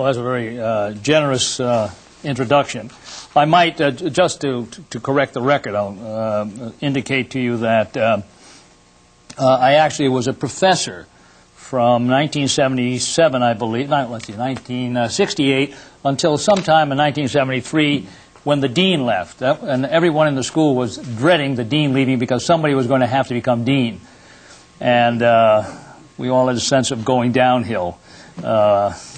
Well, that's a very generous introduction. I might, just to correct the record, I'll indicate to you that I actually was a professor from 1977, I believe, 1968, until sometime in 1973 when the dean left. And everyone in the school was dreading the dean leaving because somebody was going to have to become dean. And we all had a sense of going downhill.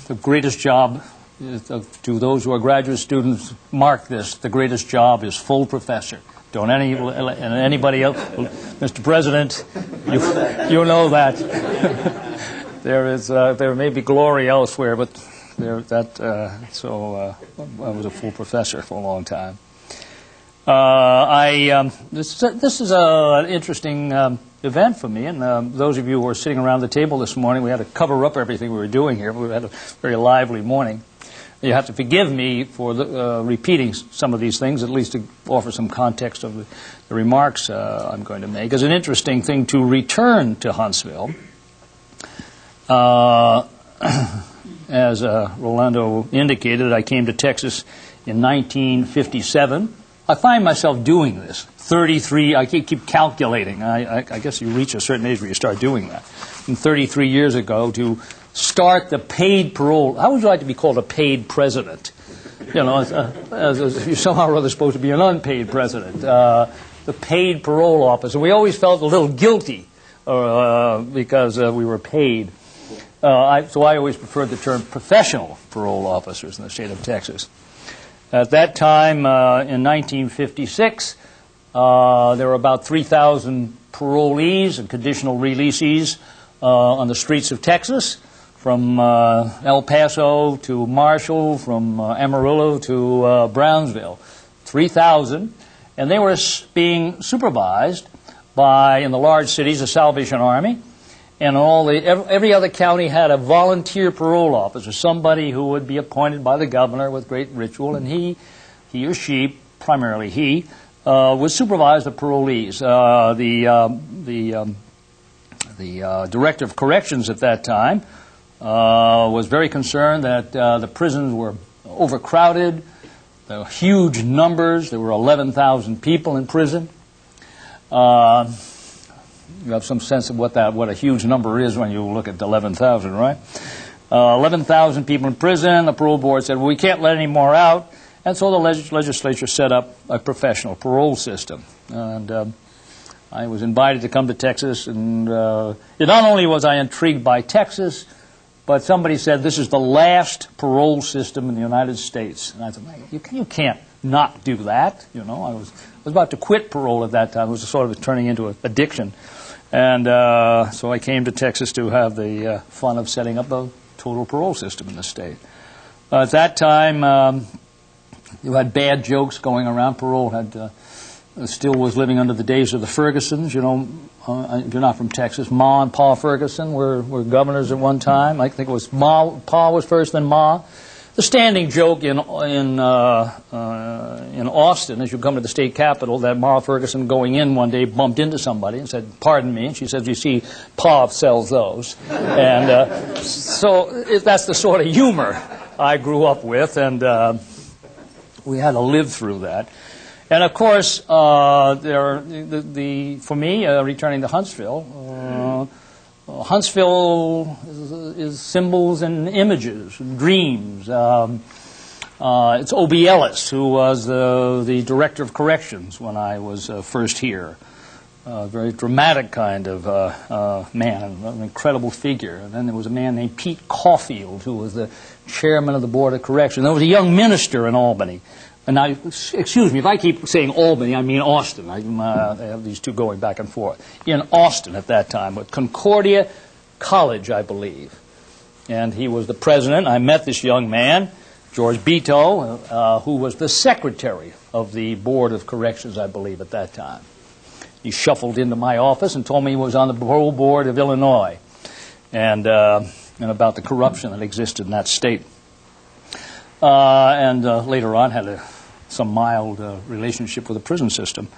The greatest job, to those who are graduate students, mark this, the greatest job is full professor. Don't anybody else, Mr. President, you know that. There may be glory elsewhere, but so I was a full professor for a long time. This is an interesting event for me, and those of you who are sitting around the table this morning, we had to cover up everything we were doing here. We had a very lively morning. You have to forgive me for repeating some of these things, at least to offer some context of the remarks I'm going to make. It's an interesting thing to return to Huntsville. As Rolando indicated, I came to Texas in 1957. I find myself doing this. 33, I keep calculating. I guess you reach a certain age where you start doing that. And 33 years ago, to start the paid parole. How would you like to be called a paid president? You know, you're somehow or other supposed to be an unpaid president. The paid parole officer. We always felt a little guilty because we were paid. So I always preferred the term professional parole officers in the state of Texas. At that time, in 1956, there were about 3,000 parolees and conditional releasees on the streets of Texas, from El Paso to Marshall, from Amarillo to Brownsville. 3,000. And they were being supervised by, in the large cities, the Salvation Army. And every other county had a volunteer parole officer, somebody who would be appointed by the governor with great ritual, and he or she, primarily he, would supervise the parolees. The director of corrections at that time was very concerned that the prisons were overcrowded. There were huge numbers. There were 11,000 people in prison. You have some sense of what a huge number is when you look at 11,000, right? 11,000 people in prison. The parole board said, well, we can't let any more out. And so the legislature set up a professional parole system. And I was invited to come to Texas. And not only was I intrigued by Texas, but somebody said, this is the last parole system in the United States. And I thought, you can't not do that. You know, I was about to quit parole at that time. It was sort of turning into an addiction. And so I came to Texas to have the fun of setting up a total parole system in the state. At that time, you had bad jokes going around. Parole still was living under the days of the Fergusons. You know, if you're not from Texas, Ma and Pa Ferguson were governors at one time. I think it was Pa was first, then Ma. The standing joke in Austin, as you come to the state capitol, that Ma Ferguson going in one day bumped into somebody and said, "Pardon me," and she said, "You see, Pa sells those." And so that's the sort of humor I grew up with, and we had to live through that. And of course, for me, returning to Huntsville. Huntsville is symbols and images, and dreams. It's O.B. Ellis, who was the director of corrections when I was first here. A very dramatic kind of man, an incredible figure. And then there was a man named Pete Caulfield, who was the chairman of the Board of Corrections. There was a young minister in Albany. And now, excuse me, if I keep saying Albany, I mean Austin. I have these two going back and forth. In Austin at that time, at Concordia College, I believe. And he was the president. I met this young man, George Beto, who was the secretary of the Board of Corrections, I believe, at that time. He shuffled into my office and told me he was on the parole board of Illinois and about the corruption that existed in that state. And later on had some mild relationship with the prison system.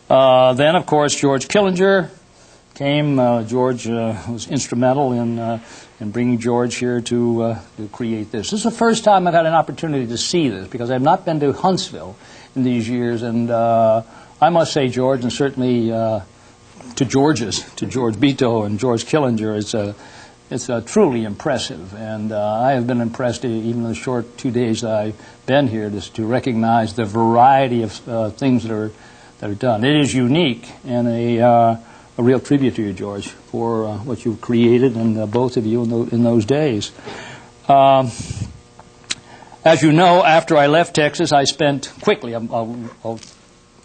Then, of course, George Killinger came. George was instrumental in bringing George here to create this. This is the first time I've had an opportunity to see this, because I've not been to Huntsville in these years. And I must say, George, and certainly to George Beto and George Killinger, it's truly impressive. And I have been impressed, even in the short 2 days that I've been here, just to recognize the variety of things that are done. It is unique, and a real tribute to you, George, for what you've created, and both of you in those days. As you know, after I left Texas, I spent quickly,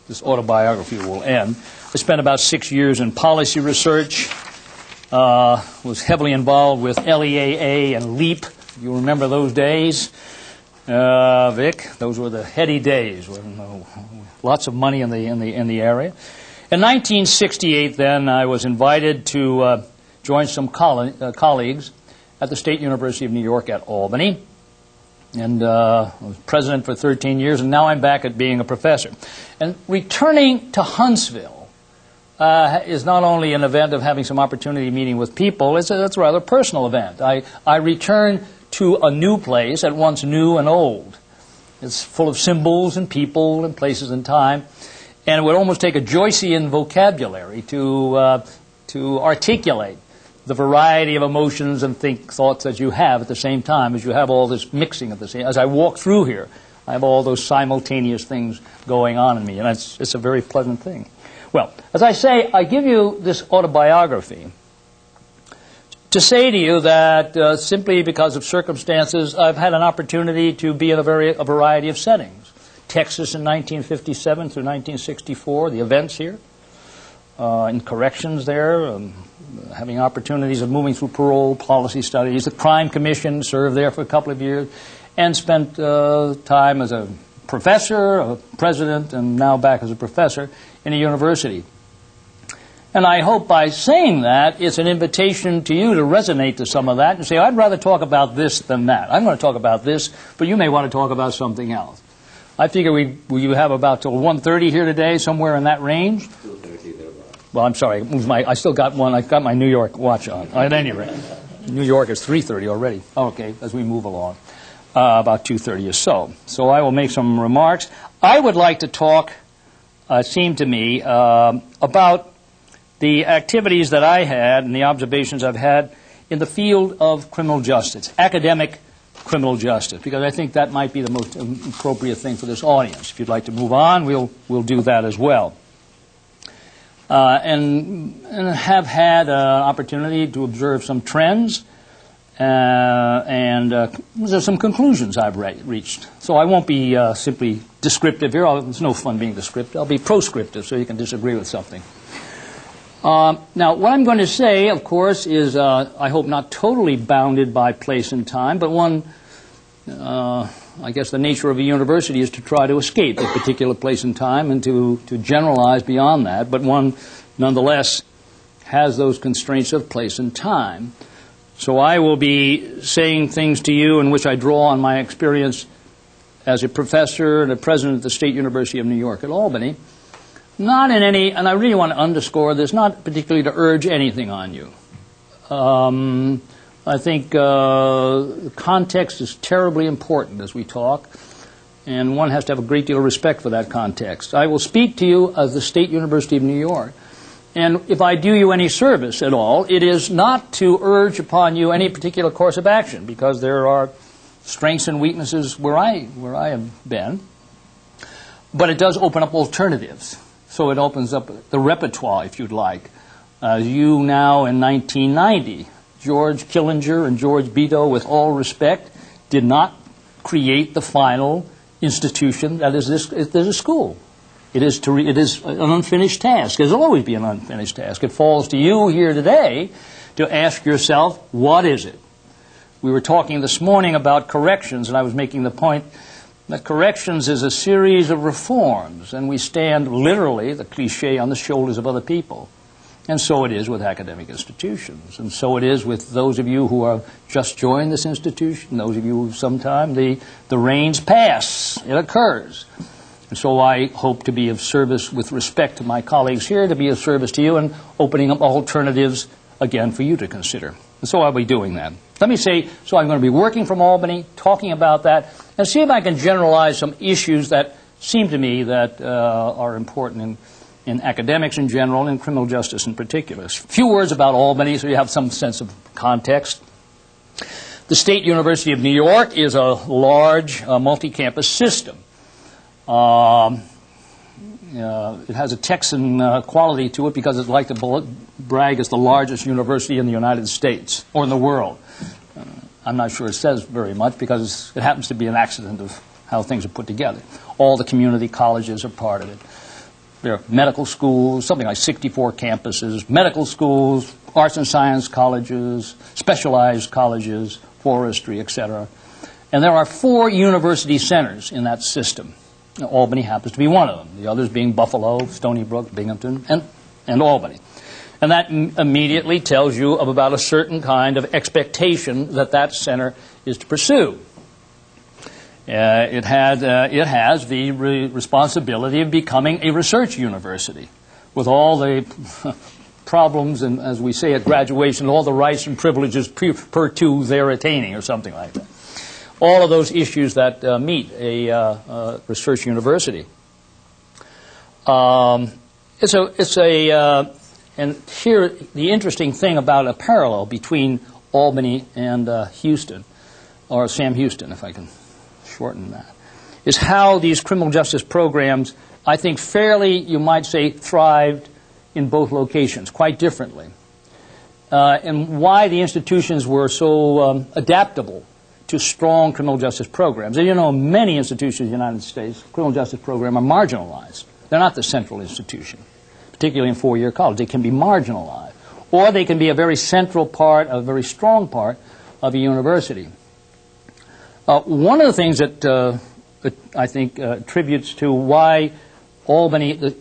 this autobiography will end, I spent about 6 years in policy research, was heavily involved with LEAA and LEAP. You remember those days, Vic? Those were the heady days, when lots of money in the area. In 1968, then, I was invited to join some colleagues at the State University of New York at Albany. And I was president for 13 years, and now I'm back at being a professor. And returning to Huntsville is not only an event of having some opportunity meeting with people, it's a rather personal event. I return to a new place, at once new and old. It's full of symbols and people and places and time. And it would almost take a Joycean vocabulary to articulate the variety of emotions and thoughts that you have at the same time, as you have all this mixing at the same. As I walk through here, I have all those simultaneous things going on in me, and it's a very pleasant thing. Well, as I say, I give you this autobiography to say to you that simply because of circumstances, I've had an opportunity to be in a variety of settings. Texas in 1957 through 1964, the events here, in corrections there, having opportunities of moving through parole, policy studies, the Crime Commission, served there for a couple of years, and spent time as a professor, a president, and now back as a professor in a university. And I hope by saying that, it's an invitation to you to resonate to some of that and say, I'd rather talk about this than that. I'm going to talk about this, but you may want to talk about something else. I figure we have about till 1:30 here today, somewhere in that range. Well, I'm sorry. I still got one. I got my New York watch on. At any rate, New York is 3:30 already. Okay, as we move along, about 2:30 or so. So I will make some remarks. I would like to talk, it seemed to me, about the activities that I had and the observations I've had in the field of criminal justice, academic criminal justice, because I think that might be the most appropriate thing for this audience. If you'd like to move on, we'll do that as well. And have had an opportunity to observe some trends, and there's some conclusions I've reached. So I won't be simply descriptive here. It's no fun being descriptive. I'll be proscriptive, so you can disagree with something. Now, what I'm going to say, of course, is, I hope, not totally bounded by place and time, but one, I guess the nature of a university is to try to escape a particular place and time and to generalize beyond that, but one, nonetheless, has those constraints of place and time. So I will be saying things to you in which I draw on my experience as a professor and a president of the State University of New York at Albany. Not in any, and I really want to underscore this, not particularly to urge anything on you. I think the context is terribly important as we talk, and one has to have a great deal of respect for that context. I will speak to you as the State University of New York, and if I do you any service at all, it is not to urge upon you any particular course of action, because there are strengths and weaknesses where I have been, but it does open up alternatives. So it opens up the repertoire, if you'd like. You now, in 1990, George Killinger and George Beto, with all respect, did not create the final institution that is a school. It is an unfinished task. It will always be an unfinished task. It falls to you here today to ask yourself, what is it? We were talking this morning about corrections, and I was making the point that corrections is a series of reforms, and we stand literally, the cliche, on the shoulders of other people. And so it is with academic institutions. And so it is with those of you who have just joined this institution, those of you who sometime the reins pass. It occurs. And so I hope to be of service with respect to my colleagues here, to be of service to you in opening up alternatives, again, for you to consider. And so I'll be doing that. Let me say, so I'm going to be working from Albany, talking about that, and see if I can generalize some issues that seem to me that are important in academics in general and criminal justice in particular. A few words about Albany so you have some sense of context. The State University of New York is a large multi-campus system. It has a Texan quality to it because it's like to brag as the largest university in the United States or in the world. I'm not sure it says very much because it happens to be an accident of how things are put together. All the community colleges are part of it. There are medical schools, something like 64 campuses, medical schools, arts and science colleges, specialized colleges, forestry, etc. And there are 4 university centers in that system. Now, Albany happens to be one of them, the others being Buffalo, Stony Brook, Binghamton, and Albany. And that immediately tells you of about a certain kind of expectation that that center is to pursue. It has the responsibility of becoming a research university with all the problems, and as we say at graduation, all the rights and privileges per to their attaining, or something like that. All of those issues that meet a research university. And here the interesting thing about a parallel between Albany and Houston, or Sam Houston, if I can shorten that, is how these criminal justice programs, I think fairly, you might say, thrived in both locations, quite differently. And why the institutions were so adaptable to strong criminal justice programs. And you know, many institutions in the United States, criminal justice programs, are marginalized. They're not the central institution, particularly in four-year college. They can be marginalized. Or they can be a very central part, a very strong part of a university. One of the things that I think attributes to why Albany, the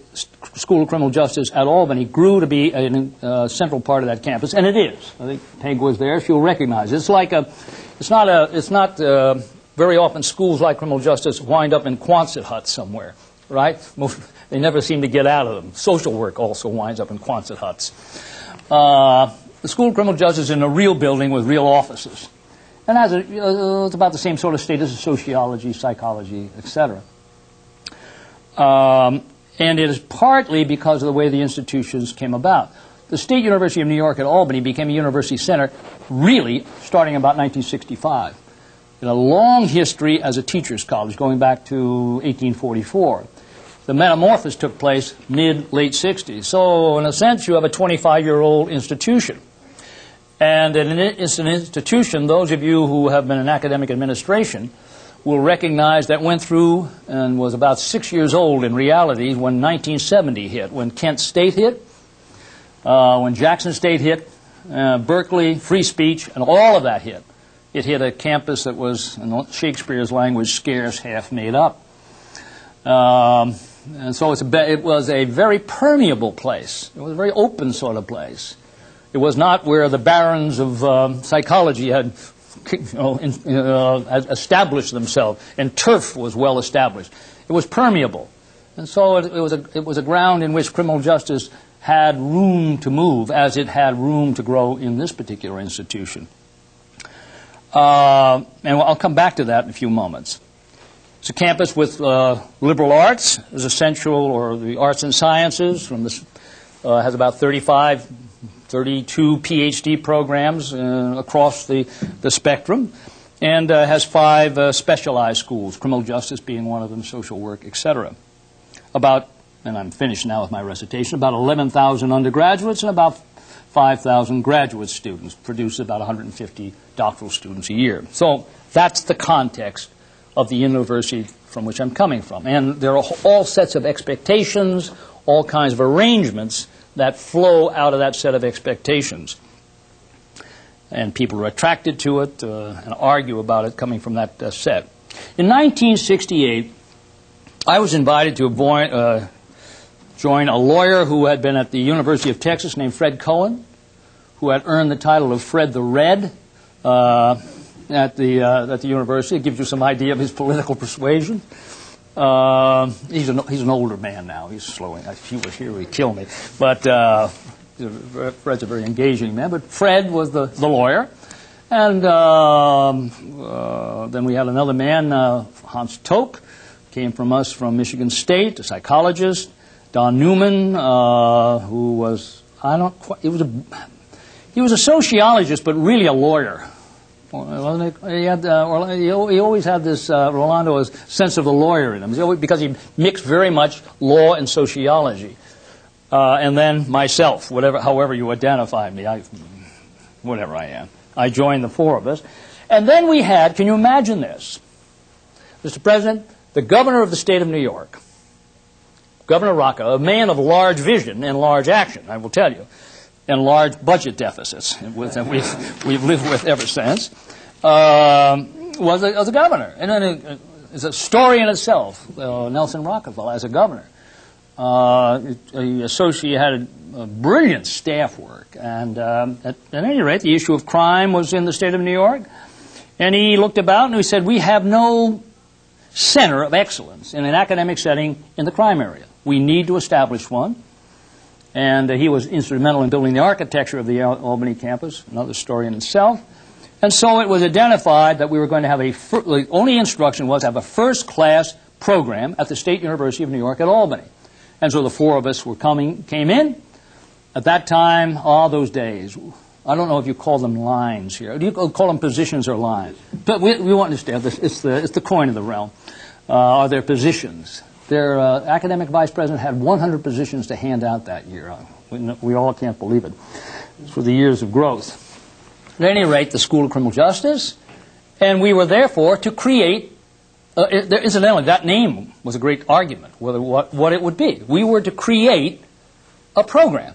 School of Criminal Justice at Albany, grew to be a central part of that campus, and it is. I think Peg was there; she'll recognize it. It's like it's not very often schools like criminal justice wind up in Quonset huts somewhere, right? They never seem to get out of them. Social work also winds up in Quonset huts. The School of Criminal Justice is in a real building with real offices. And it's about the same sort of status as sociology, psychology, etc. And it is partly because of the way the institutions came about. The State University of New York at Albany became a university center really starting about 1965. In a long history as a teacher's college going back to 1844. The metamorphosis took place mid-late 60s. So in a sense you have a 25-year-old institution. And it's an institution, those of you who have been in academic administration will recognize that went through and was about 6 years old in reality when 1970 hit, when Kent State hit, when Jackson State hit, Berkeley, free speech, and all of that hit. It hit a campus that was, in Shakespeare's language, scarce, half made up. And so it was a very permeable place. It was a very open sort of place. It was not where the barons of psychology had established themselves, and turf was well established. It was permeable. And so it was a ground in which criminal justice had room to move, as it had room to grow in this particular institution. And I'll come back to that in a few moments. It's a campus with liberal arts as essential, or the arts and sciences, has about 32 PhD programs across the spectrum, and has 5 specialized schools, criminal justice being one of them, social work, etc. About, and I'm finished now with my recitation, about 11,000 undergraduates and about 5,000 graduate students, produces about 150 doctoral students a year. So that's the context of the university from which I'm coming from. And there are all sets of expectations, all kinds of arrangements that flow out of that set of expectations. And people are attracted to it and argue about it coming from that set. In 1968, I was invited to join a lawyer who had been at the University of Texas named Fred Cohen, who had earned the title of Fred the Red at the university. It gives you some idea of his political persuasion. He's an older man now. He's slowing. If he was here, he'd kill me. But Fred's a very engaging man. But Fred was the lawyer. And then we had another man, Hans Toke, came from us from Michigan State, a psychologist. Don Newman, who was, he was a sociologist, but really a lawyer. Wasn't he? He always had this, Rolando's sense of the lawyer in him, because he mixed very much law and sociology. And then myself, however you identify me, whatever I am. I joined the four of us. And then we had, can you imagine this? Mr. President, the governor of the state of New York, Governor Rocca, a man of large vision and large action, I will tell you, and large budget deficits that we've lived with ever since, was a governor. And then it's a story in itself, Nelson Rockefeller as a governor. He had a brilliant staff work. And at any rate, the issue of crime was in the state of New York. And he looked about and he said, we have no center of excellence in an academic setting in the crime area. We need to establish one. And he was instrumental in building the architecture of the Albany campus, another story in itself. And so it was identified that we were going to have the only instruction was to have a first-class program at the State University of New York at Albany. And so the four of us came in. At that time, all those days, I don't know if you call them lines here. Do you call them positions or lines? But we want to understand this. It's the coin of the realm. Are there positions? Their academic vice president had 100 positions to hand out that year. We all can't believe it. It's for the years of growth. At any rate, the School of Criminal Justice, and we were therefore to create, incidentally, that name was a great argument, what it would be. We were to create a program,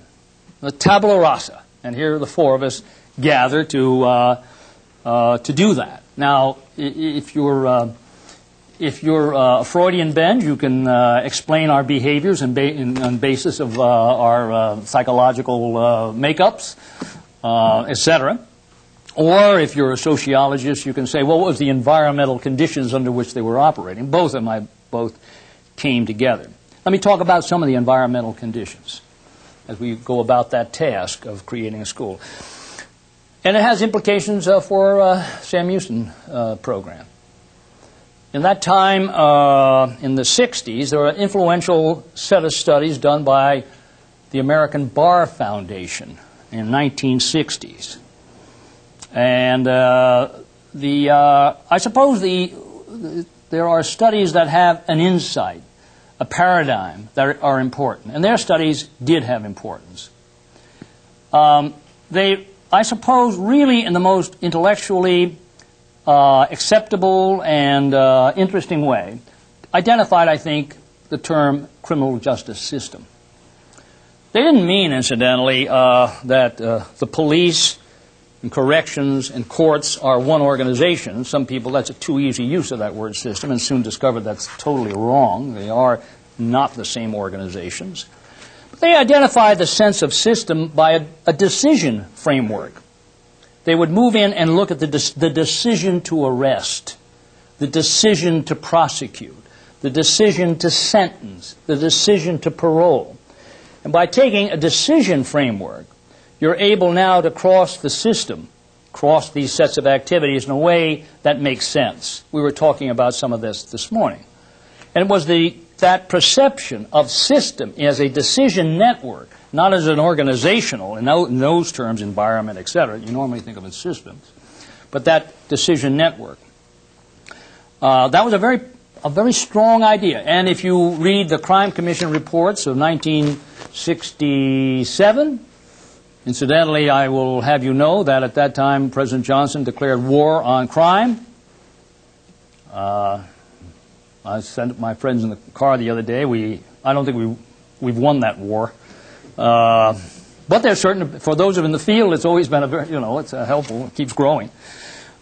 the tabula rasa, and here the four of us gathered to do that. Now, if you're a Freudian bend, you can explain our behaviors on basis of our psychological makeups, etc. Or if you're a sociologist, you can say, well, what was the environmental conditions under which they were operating? Both of them came together. Let me talk about some of the environmental conditions as we go about that task of creating a school. And it has implications for Sam Houston program. In that time, in the 60s, there were an influential set of studies done by the American Bar Foundation in the 1960s. And I suppose there are studies that have an insight, a paradigm that are important. And their studies did have importance. I suppose, really in the most intellectually acceptable and interesting way, identified, I think, the term criminal justice system. They didn't mean, incidentally, that the police and corrections and courts are one organization. Some people, that's a too easy use of that word system, and soon discovered that's totally wrong. They are not the same organizations. But they identified the sense of system by a decision framework. They would move in and look at the decision to arrest, the decision to prosecute, the decision to sentence, the decision to parole. And by taking a decision framework, you're able now to cross the system, cross these sets of activities in a way that makes sense. We were talking about some of this morning. And it was that perception of system as a decision network, not as an organizational, in those terms, environment, etc. You normally think of it as systems. But that decision network. That was a very strong idea. And if you read the Crime Commission reports of 1967, incidentally, I will have you know that at that time President Johnson declared war on crime. I sent my friends in the car the other day. I don't think we've won that war. But there's certain, for those of in the field, it's always been it's helpful. It keeps growing.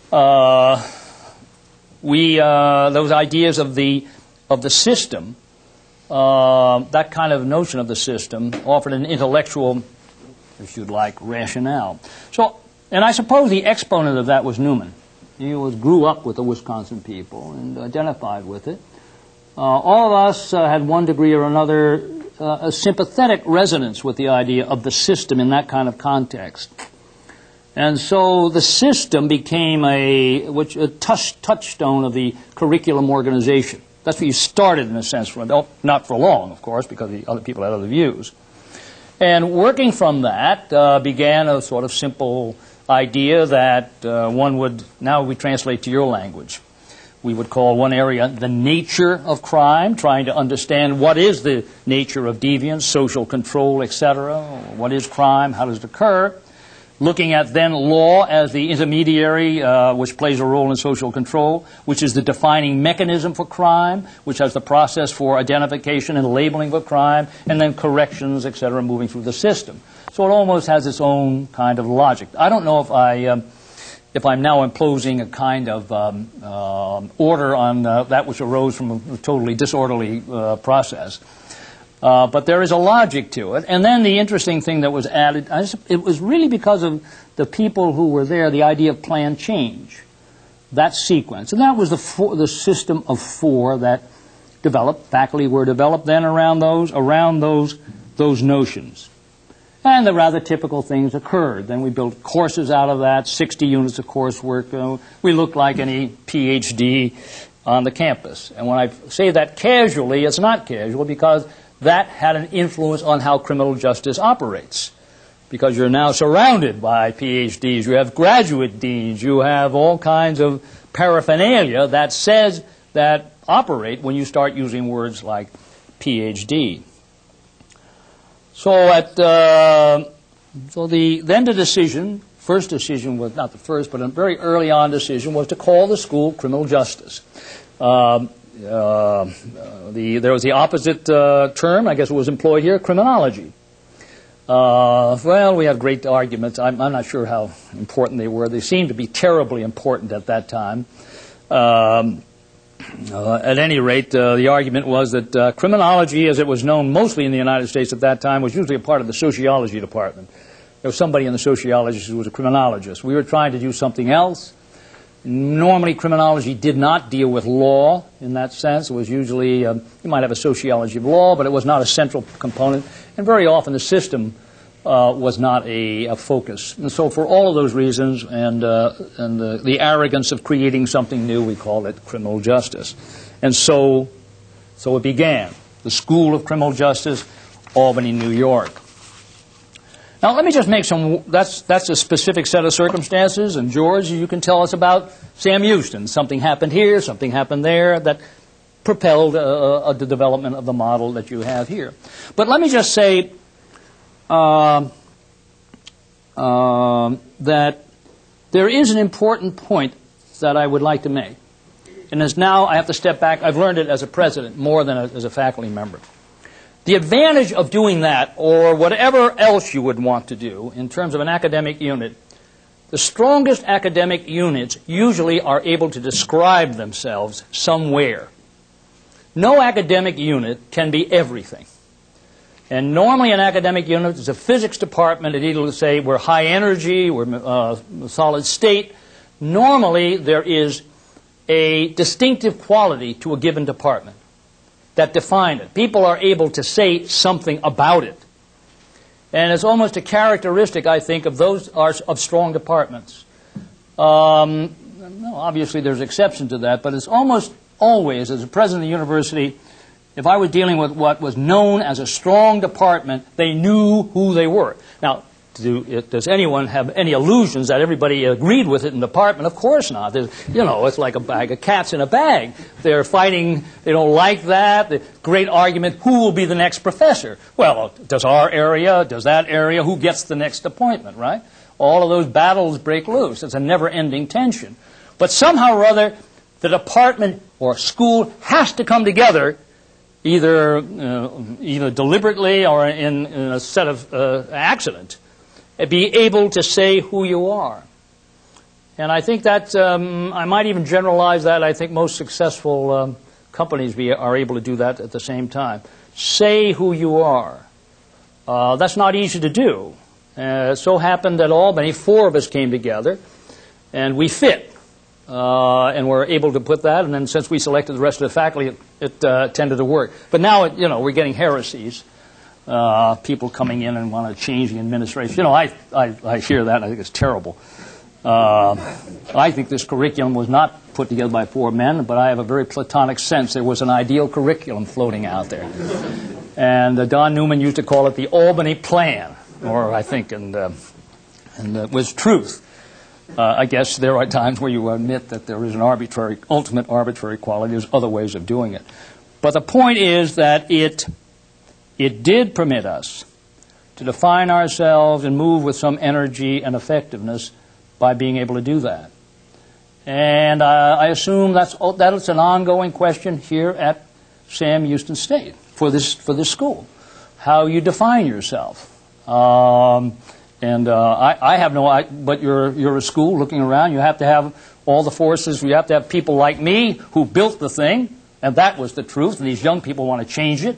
Those ideas of the system, that kind of notion of the system, offered an intellectual, if you'd like, rationale. So, and I suppose the exponent of that was Newman. He grew up with the Wisconsin people and identified with it. all of us had one degree or another a sympathetic resonance with the idea of the system in that kind of context. And so the system became a touchstone of the curriculum organization. That's where you started, in a sense, not for long, of course, because the other people had other views. And working from that began a sort of simple idea that one would, now we translate to your language. We would call one area the nature of crime, trying to understand what is the nature of deviance, social control, etc. What is crime? How does it occur? Looking at then law as the intermediary, which plays a role in social control, which is the defining mechanism for crime, which has the process for identification and labeling of crime, and then corrections, etc., moving through the system. So it almost has its own kind of logic. I don't know if I'm now imposing a kind of order on that which arose from a totally disorderly process. But there is a logic to it. And then the interesting thing that was added, it was really because of the people who were there, the idea of planned change, that sequence. And that was the system of four that developed, faculty were developed then around those notions. And the rather typical things occurred. Then we built courses out of that, 60 units of coursework. We looked like any PhD on the campus. And when I say that casually, it's not casual because that had an influence on how criminal justice operates. Because you're now surrounded by PhDs, you have graduate deans, you have all kinds of paraphernalia that operate when you start using words like PhD. So the decision, first decision was not the first, but a very early on decision was to call the school criminal justice. There was the opposite term, I guess it was employed here, criminology. Well, we had great arguments. I'm not sure how important they were. They seemed to be terribly important at that time. At any rate, the argument was that criminology, as it was known mostly in the United States at that time, was usually a part of the sociology department. There was somebody in the sociology who was a criminologist. We were trying to do something else. Normally, criminology did not deal with law in that sense. It was usually, you might have a sociology of law, but it was not a central component. And very often the system was not a focus. And so for all of those reasons and the arrogance of creating something new, we called it criminal justice. And so it began. The School of Criminal Justice, Albany, New York. Now let me just make that's a specific set of circumstances, and George, you can tell us about Sam Houston. Something happened here, something happened there that propelled the development of the model that you have here. But let me just say that there is an important point that I would like to make. And as now I have to step back, I've learned it as a president more than as a faculty member. The advantage of doing that, or whatever else you would want to do in terms of an academic unit, the strongest academic units usually are able to describe themselves somewhere. No academic unit can be everything. And normally an academic unit is a physics department. It either say we're high energy, we're solid state. Normally there is a distinctive quality to a given department that define it. People are able to say something about it. And it's almost a characteristic, I think, of those of strong departments. Obviously there's exceptions to that, but it's almost always, as a president of the university, if I was dealing with what was known as a strong department, they knew who they were. Now, does anyone have any illusions that everybody agreed with it in the department? Of course not. It's like a bag of cats in a bag. They're fighting, they don't like that. The great argument, who will be the next professor? Well, does that area, who gets the next appointment, right? All of those battles break loose. It's a never-ending tension. But somehow or other, the department or school has to come together either deliberately or in a set of accident, be able to say who you are. And I think that, I might even generalize that, I think most successful companies are able to do that at the same time. Say who you are. That's not easy to do. It so happened that Albany, 4 of us came together, and we fit. and we're able to put that. And then since we selected the rest of the faculty, it tended to work. But now, we're getting heresies. People coming in and want to change the administration. I hear that. I think it's terrible. I think this curriculum was not put together by 4 men, but I have a very platonic sense there was an ideal curriculum floating out there. And Don Newman used to call it the Albany Plan, or I think, and it was truth. I guess there are times where you admit that there is an ultimate arbitrary quality. There's other ways of doing it. But the point is that it did permit us to define ourselves and move with some energy and effectiveness by being able to do that. And I assume that's an ongoing question here at Sam Houston State for this school, how you define yourself. I have but you're a school looking around. You have to have all the forces. You have to have people like me who built the thing, and that was the truth. And these young people want to change it,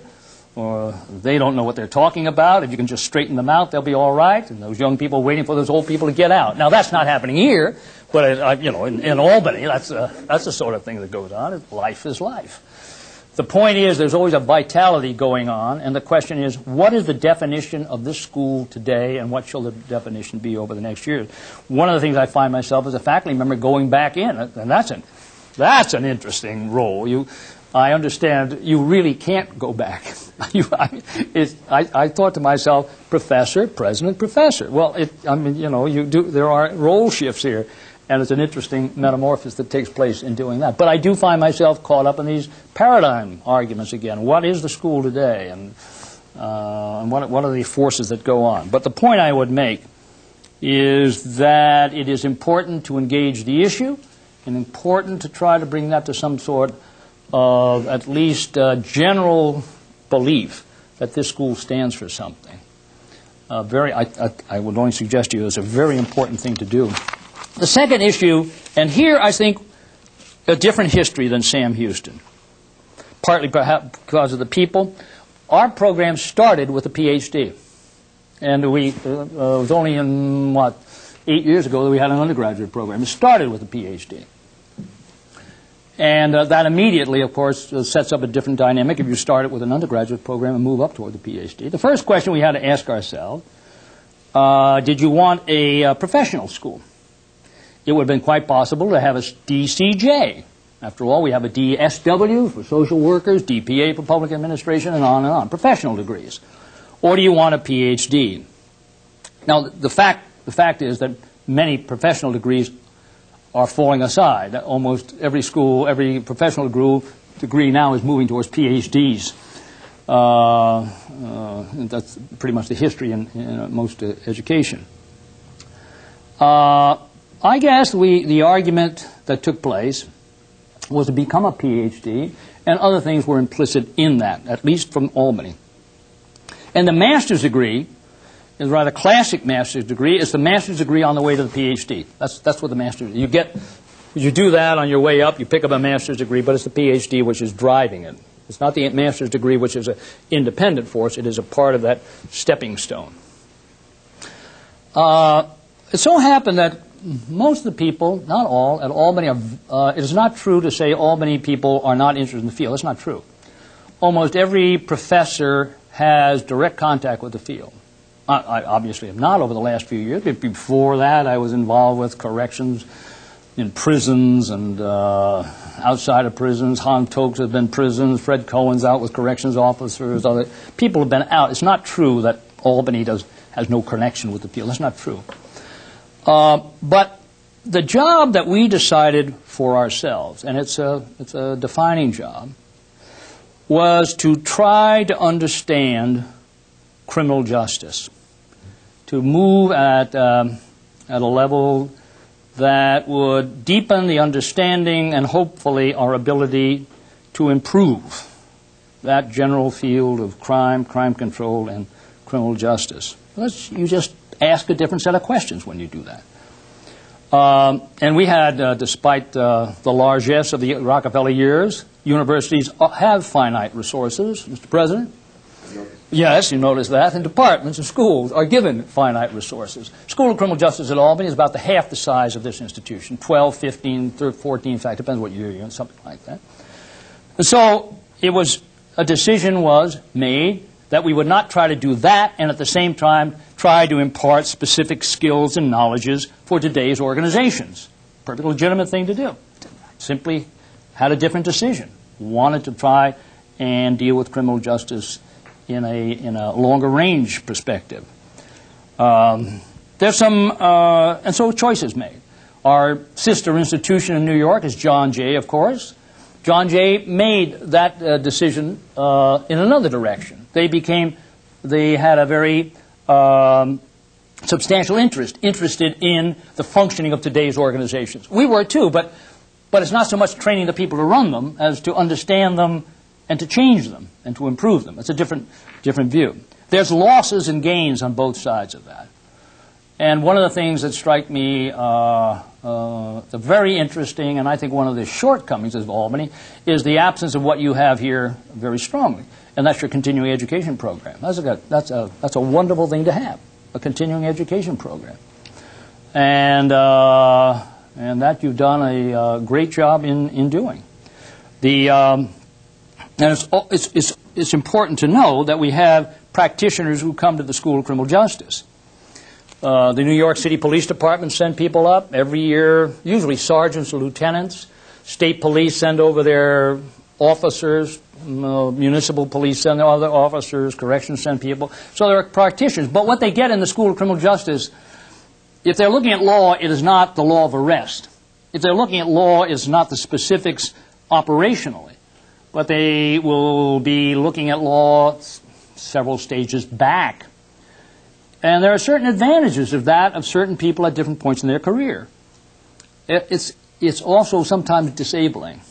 or they don't know what they're talking about. If you can just straighten them out, they'll be all right. And those young people waiting for those old people to get out. Now that's not happening here, but in Albany, that's the sort of thing that goes on. Life is life. The point is, there's always a vitality going on, and the question is, what is the definition of this school today, and what shall the definition be over the next years? One of the things I find myself as a faculty member going back in, and that's an interesting role. I understand you really can't go back. I thought to myself, professor, president, professor. Well, there are role shifts here. And it's an interesting metamorphosis that takes place in doing that. But I do find myself caught up in these paradigm arguments again. What is the school today? And what are the forces that go on? But the point I would make is that it is important to engage the issue and important to try to bring that to some sort of at least general belief that this school stands for something. I would only suggest to you it's a very important thing to do. The second issue, and here I think a different history than Sam Houston, partly perhaps because of the people. Our program started with a PhD, and it was only in, 8 years ago that we had an undergraduate program. It started with a PhD. And that immediately, of course, sets up a different dynamic if you start it with an undergraduate program and move up toward the PhD. The first question we had to ask ourselves, did you want a professional school? It would have been quite possible to have a DCJ. After all, we have a DSW for social workers, DPA for public administration, and on, professional degrees. Or do you want a PhD? Now, the fact is that many professional degrees are falling aside. Almost every school, every professional degree now is moving towards PhDs. That's pretty much the history in most education. I guess the argument that took place was to become a PhD, and other things were implicit in that, at least from Albany. And the master's degree is a rather classic master's degree. It's the master's degree on the way to the PhD. That's what the master's you do that on your way up, you pick up a master's degree, but it's the PhD which is driving it. It's not the master's degree which is an independent force. It is a part of that stepping stone. It so happened that most of the people, not all, at Albany, it is not true to say Albany people are not interested in the field. That's not true. Almost every professor has direct contact with the field. I obviously have not over the last few years. But before that, I was involved with corrections in prisons and outside of prisons. Han Tokes has been in prisons. Fred Cohen's out with corrections officers. Other people have been out. It's not true that Albany has no connection with the field. That's not true. But the job that we decided for ourselves, and it's a defining job, was to try to understand criminal justice, to move at a level that would deepen the understanding and hopefully our ability to improve that general field of crime control, and criminal justice. You just ask a different set of questions when you do that. And we had, despite the largesse of the Rockefeller years, universities have finite resources, Mr. President. Yes, you notice that. And departments and schools are given finite resources. School of Criminal Justice at Albany is about half the size of this institution, 12, 15, 14, in fact, depends what year you're in, something like that. And so a decision was made that we would not try to do that and at the same time try to impart specific skills and knowledges for today's organizations. Perfectly legitimate thing to do. Simply had a different decision. Wanted to try and deal with criminal justice in a longer range perspective. There's some, and so choices made. Our sister institution in New York is John Jay, of course. John Jay made that decision in another direction. They had a very substantial interested in the functioning of today's organizations. We were too, but it's not so much training the people to run them as to understand them and to change them and to improve them. It's a different view. There's losses and gains on both sides of that. And one of the things that strike me very interesting, and I think one of the shortcomings of Albany, is the absence of what you have here very strongly, and that's your continuing education program. That's a wonderful thing to have, a continuing education program. And that you've done a great job in doing. And it's important to know that we have practitioners who come to the School of Criminal Justice. The New York City Police Department send people up every year, usually sergeants or lieutenants. State police send over their officers. Municipal police send their other officers. Corrections send people. So there are practitioners. But what they get in the School of Criminal Justice, if they're looking at law, it is not the law of arrest. If they're looking at law, it's not the specifics operationally. But they will be looking at law several stages back. And there are certain advantages of that of certain people at different points in their career. It's also sometimes disabling.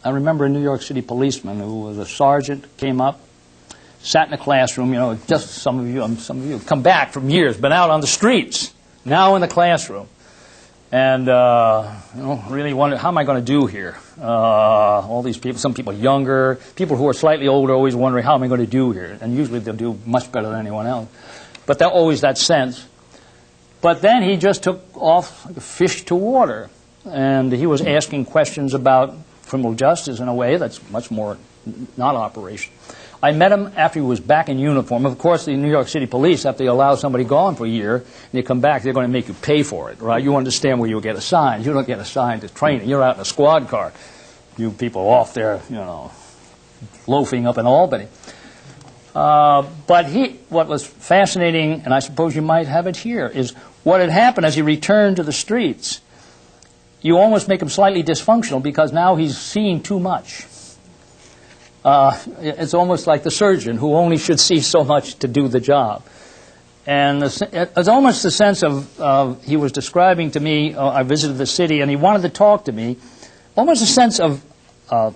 I remember a New York City policeman who was a sergeant, came up, sat in a classroom, just some of you have come back from years, been out on the streets, now in the classroom. And, really wondered, how am I going to do here? All these people, some people younger, people who are slightly older always wondering, how am I going to do here? And usually they'll do much better than anyone else. But there's always that sense. But then he just took off like a fish to water. And he was asking questions about criminal justice in a way that's much more not operation. I met him after he was back in uniform. Of course, the New York City Police, after they allow somebody gone for a year, and they come back, they're going to make you pay for it, right? You understand where you'll get assigned. You don't get assigned to training. You're out in a squad car. You people off there, loafing up in Albany. But what was fascinating, and I suppose you might have it here, is what had happened as he returned to the streets. You almost make him slightly dysfunctional because now he's seeing too much. It's almost like the surgeon who only should see so much to do the job. And it's almost the sense of he was describing to me, I visited the city, and he wanted to talk to me, almost a sense of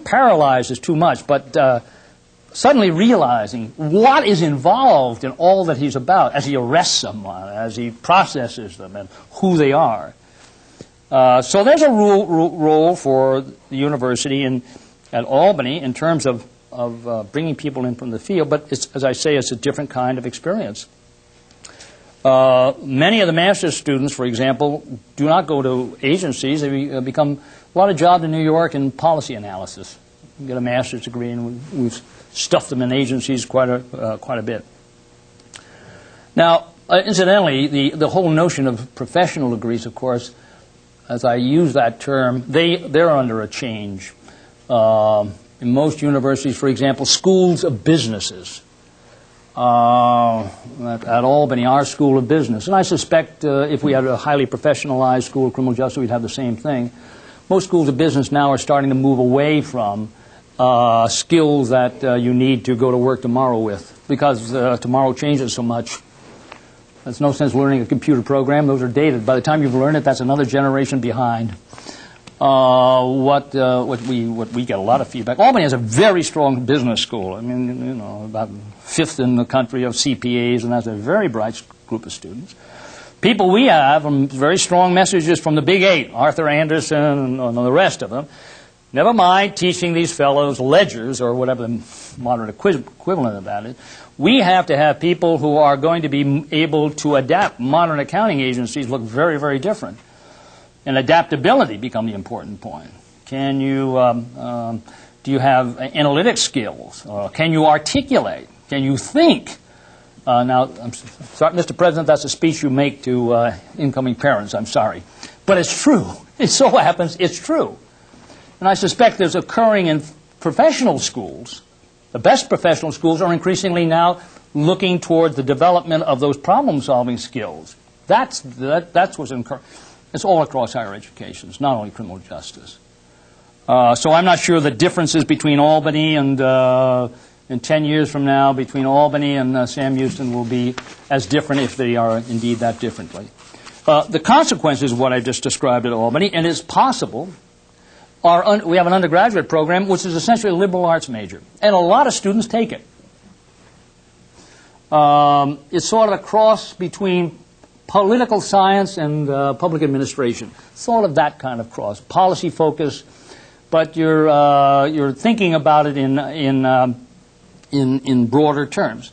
paralyzed is too much, but suddenly realizing what is involved in all that he's about as he arrests someone, as he processes them, and who they are. So there's a role for the university at Albany in terms of bringing people in from the field, but as I say, it's a different kind of experience. Many of the master's students, for example, do not go to agencies. They become a lot of jobs in New York in policy analysis. You get a master's degree, and we've stuffed them in agencies quite a bit. Now, incidentally, the whole notion of professional degrees, of course, as I use that term, they're under a change. In most universities, for example, schools of businesses. At Albany, our school of business. And I suspect if we had a highly professionalized school of criminal justice, we'd have the same thing. Most schools of business now are starting to move away from skills that you need to go to work tomorrow with, because tomorrow changes so much. There's no sense learning a computer program. Those are dated. By the time you've learned it, that's another generation behind. What we get a lot of feedback. Albany has a very strong business school. I mean, about fifth in the country of CPAs, and that's a very bright group of students. People we have, very strong messages from the Big Eight, Arthur Anderson and the rest of them. Never mind teaching these fellows ledgers or whatever the modern equivalent of that is. We have to have people who are going to be able to adapt. Modern accounting agencies look very, very different. And adaptability become the important point. Can you, do you have analytic skills? Can you articulate? Can you think? Now, I'm sorry, Mr. President, that's a speech you make to incoming parents. I'm sorry. But it's true. It so happens it's true. And I suspect there's occurring in professional schools. The best professional schools are increasingly now looking toward the development of those problem-solving skills. That's what's occurring. It's all across higher education. It's not only criminal justice. So I'm not sure the differences between Albany and in 10 years from now, between Albany and Sam Houston will be as different if they are indeed that differently. The consequences of what I just described at Albany, and it's possible, we have an undergraduate program which is essentially a liberal arts major, and a lot of students take it. It's sort of a cross between political science and public administration, sort of that kind of cross, policy focus, but you're thinking about it in broader terms.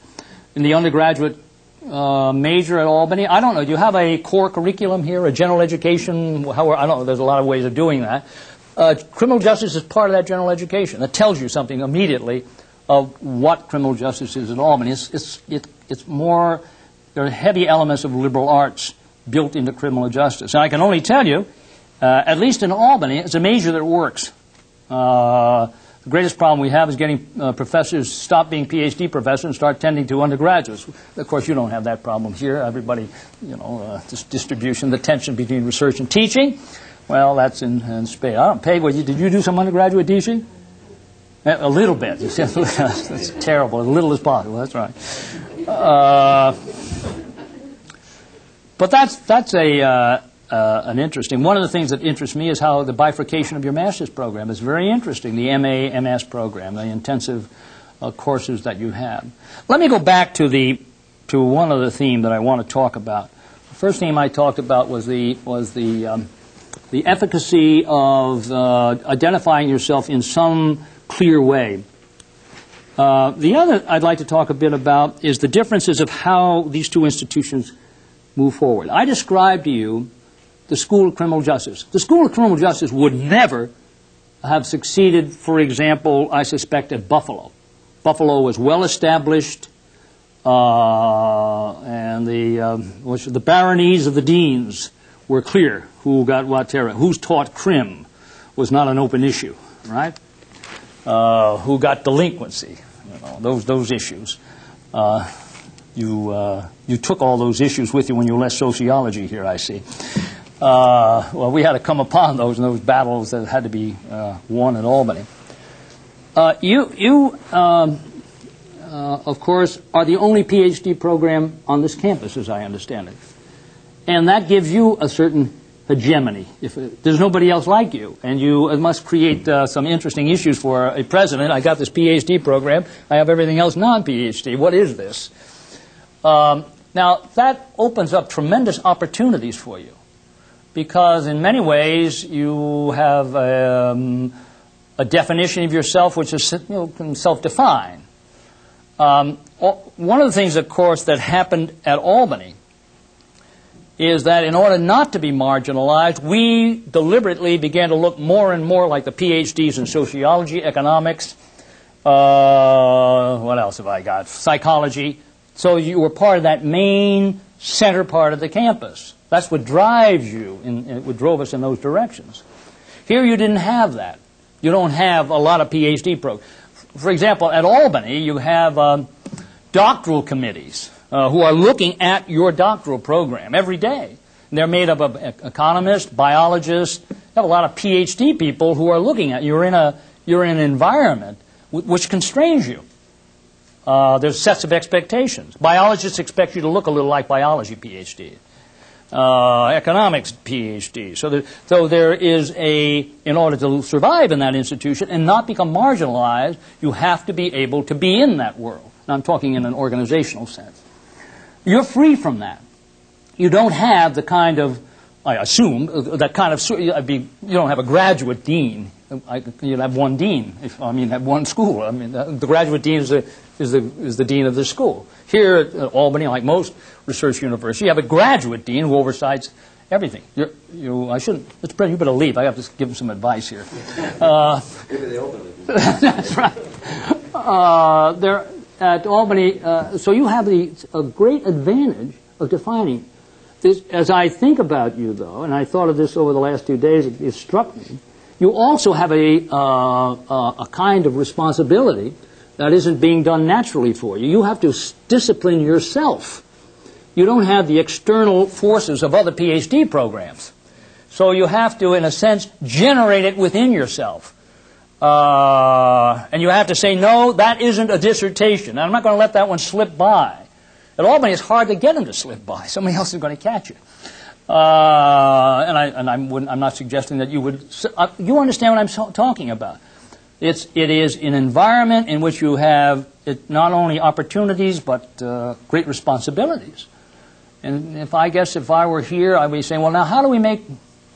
In the undergraduate major at Albany, I don't know, do you have a core curriculum here, a general education? I don't know, there's a lot of ways of doing that. Criminal justice is part of that general education. It tells you something immediately of what criminal justice is at Albany. It's more, there are heavy elements of liberal arts built into criminal justice. And I can only tell you, at least in Albany, it's a major that works. The greatest problem we have is getting professors stop being PhD professors and start tending to undergraduates. Of course, you don't have that problem here. Everybody, this distribution, the tension between research and teaching. Well, that's in spades. I don't pay. Did you do some undergraduate teaching? A little bit. That's terrible. As little as possible. That's right. But that's an interesting. One of the things that interests me is how the bifurcation of your master's program is very interesting. The MA, MS program, the intensive courses that you have. Let me go back to one other theme that I want to talk about. The first theme I talked about was the efficacy of identifying yourself in some clear way. The other I'd like to talk a bit about is the differences of how these two institutions move forward. I described to you the School of Criminal Justice. The School of Criminal Justice would never have succeeded, for example, I suspect, at Buffalo. Buffalo was well established, and the baronies of the deans were clear who got what terror. Who's taught crim was not an open issue, right? Who got delinquency, those issues. You took all those issues with you when you left sociology here, I see. Well, we had to come upon those battles that had to be won at Albany. You, of course, are the only PhD program on this campus, as I understand it. And that gives you a certain hegemony. There's nobody else like you, and you must create some interesting issues for a president. I got this PhD program. I have everything else non-PhD. What is this? Now, that opens up tremendous opportunities for you, because in many ways you have a definition of yourself which is can self-define. One of the things, of course, that happened at Albany is that in order not to be marginalized, we deliberately began to look more and more like the PhDs in sociology, economics, what else have I got? Psychology. So you were part of that main center part of the campus. That's what drives you, and what drove us in those directions. Here you didn't have that. You don't have a lot of PhD programs. For example, at Albany, you have doctoral committees who are looking at your doctoral program every day. And they're made up of economists, biologists. You have a lot of PhD people who are looking at you. You're in an environment which constrains you. There's sets of expectations. Biologists expect you to look a little like biology PhD. Economics PhD. So there is in order to survive in that institution and not become marginalized, you have to be able to be in that world. Now I'm talking in an organizational sense. You're free from that. You don't have the kind of I assume, that kind of, you don't have a graduate dean. You'd have one dean. Have one school. The graduate dean is the dean of the school. Here at Albany, like most research universities, you have a graduate dean who oversights everything. I shouldn't. Mr. President, you better leave. I have to give him some advice here. Maybe they open it. That's right. There at Albany, so you have a great advantage of defining this. As I think about you, though, and I thought of this over the last 2 days, it struck me. You also have a kind of responsibility that isn't being done naturally for you. You have to discipline yourself. You don't have the external forces of other PhD programs. So you have to, in a sense, generate it within yourself. And you have to say, no, that isn't a dissertation. And I'm not going to let that one slip by. At Albany, it's hard to get them to slip by. Somebody else is going to catch it. I'm not suggesting that you would. You understand what I'm talking about. It is an environment in which you have not only opportunities but great responsibilities. And if I were here, I'd be saying, well, now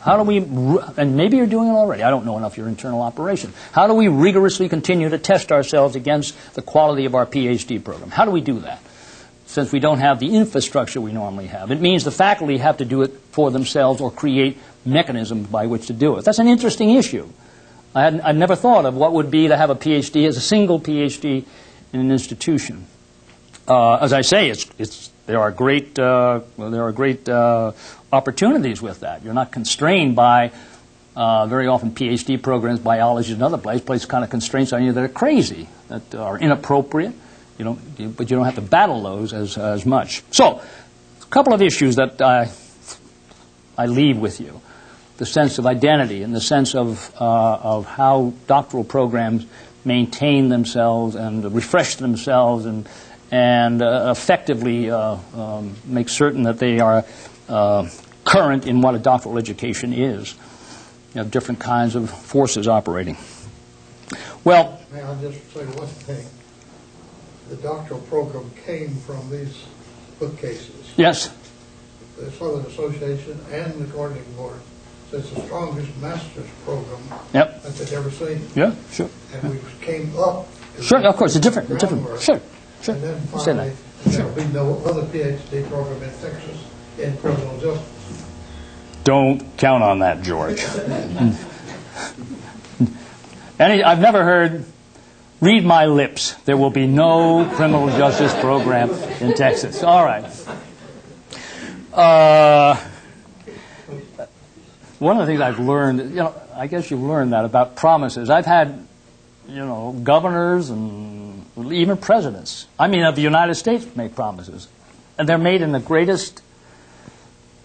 and maybe you're doing it already. I don't know enough your internal operation. How do we rigorously continue to test ourselves against the quality of our PhD program? How do we do that? Since we don't have the infrastructure we normally have. It means the faculty have to do it for themselves or create mechanisms by which to do it. That's an interesting issue. I'd never thought of what would be to have a PhD as a single PhD in an institution. As I say, there are great opportunities with that. You're not constrained by very often PhD programs, biology, and other places kind of constraints on you that are crazy, that are inappropriate. But you don't have to battle those as much. So, a couple of issues that I leave with you: the sense of identity and the sense of how doctoral programs maintain themselves and refresh themselves and effectively make certain that they are current in what a doctoral education is. You have different kinds of forces operating. Well, may I just say one thing? The doctoral program came from these bookcases. Yes. The Southern Association and the Coordinating Board says it's the strongest master's program that they've ever seen. Yeah, sure. And we came up. Sure, of course, it's different. Sure. And then finally, there'll be no other PhD program in Texas in criminal justice. Don't count on that, George. I've never heard, read my lips, there will be no criminal justice program in Texas. All right. One of the things I've learned, I guess you've learned that about promises. I've had, governors and even presidents, of the United States make promises. And they're made in the greatest,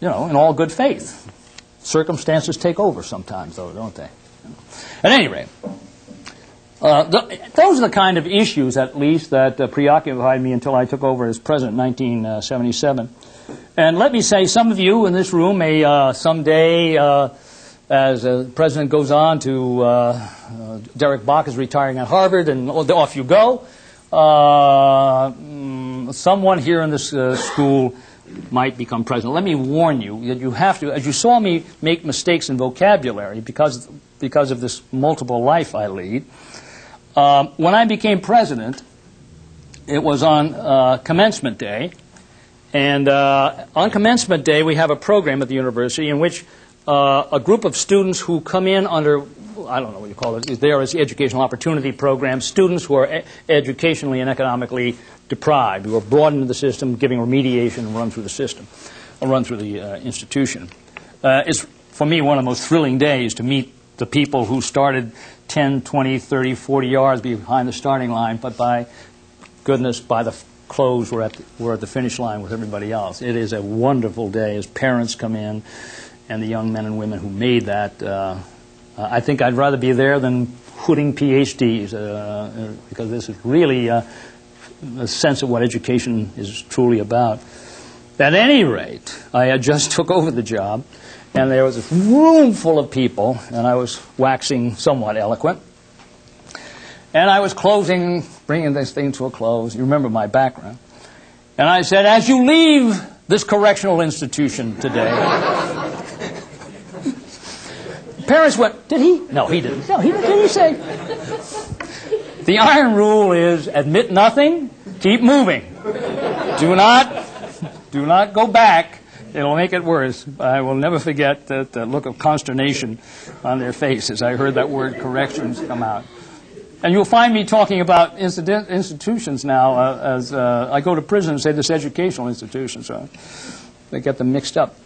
in all good faith. Circumstances take over sometimes, though, don't they? At any rate, those are the kind of issues, at least, that preoccupied me until I took over as president in 1977. And let me say, some of you in this room may someday, as the president goes on to, Derek Bach is retiring at Harvard, and off you go. Someone here in this school might become president. Let me warn you that you have to, as you saw me make mistakes in vocabulary because of this multiple life I lead. When I became president, it was on commencement day. And on commencement day, we have a program at the university in which a group of students who come in under, I don't know what you call it, there is the educational opportunity program, students who are educationally and economically deprived, who are brought into the system, giving remediation and run through the system, or run through the institution. It's, for me, one of the most thrilling days to meet the people who started 10, 20, 30, 40 yards behind the starting line, but by goodness, by the close, we're at the finish line with everybody else. It is a wonderful day as parents come in and the young men and women who made that. I think I'd rather be there than hooding PhDs because this is really a sense of what education is truly about. At any rate, I just took over the job, and there was this room full of people, and I was waxing somewhat eloquent. And I was bringing this thing to a close. You remember my background. And I said, as you leave this correctional institution today, Parents went, did he? No, he didn't. No, he didn't. Did he say? The iron rule is admit nothing, keep moving. Do not go back. It'll make it worse. I will never forget the look of consternation on their faces. I heard that word corrections come out. And you'll find me talking about institutions now as I go to prison and say this educational institution, so they get them mixed up.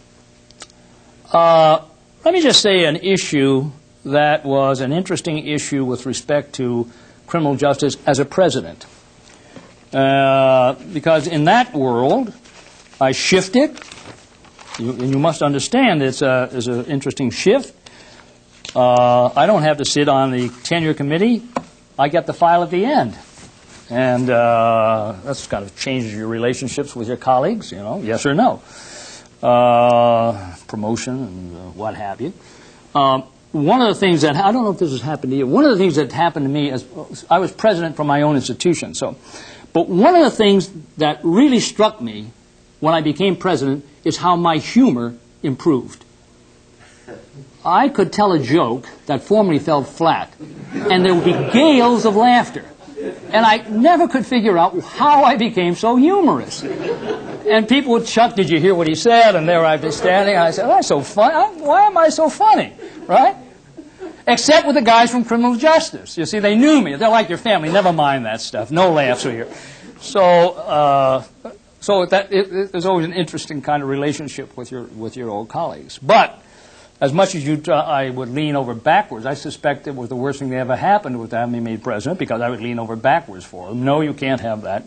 Let me just say an issue that was an interesting issue with respect to criminal justice as a president. Because in that world, I shifted, and you must understand it's an interesting shift. I don't have to sit on the tenure committee. I get the file at the end. And that's kind of changes your relationships with your colleagues, you know, yes or no. Promotion and what have you. One of the things that, I don't know if this has happened to you, one of the things that happened to me, as I was president for my own institution, but one of the things that really struck me when I became president is how my humor improved. I could tell a joke that formerly fell flat, and there would be gales of laughter. And I never could figure out how I became so humorous. And people would chuck, did you hear what he said? And there I'd be standing, and I said, oh, that's so funny. Why am I so funny? Right? Except with the guys from criminal justice. You see, they knew me. They're like your family. Never mind that stuff. No laughs here. So there's always an interesting kind of relationship with your old colleagues. But as much as I would lean over backwards, I suspect it was the worst thing that ever happened with having me made president, because I would lean over backwards for them. No, you can't have that.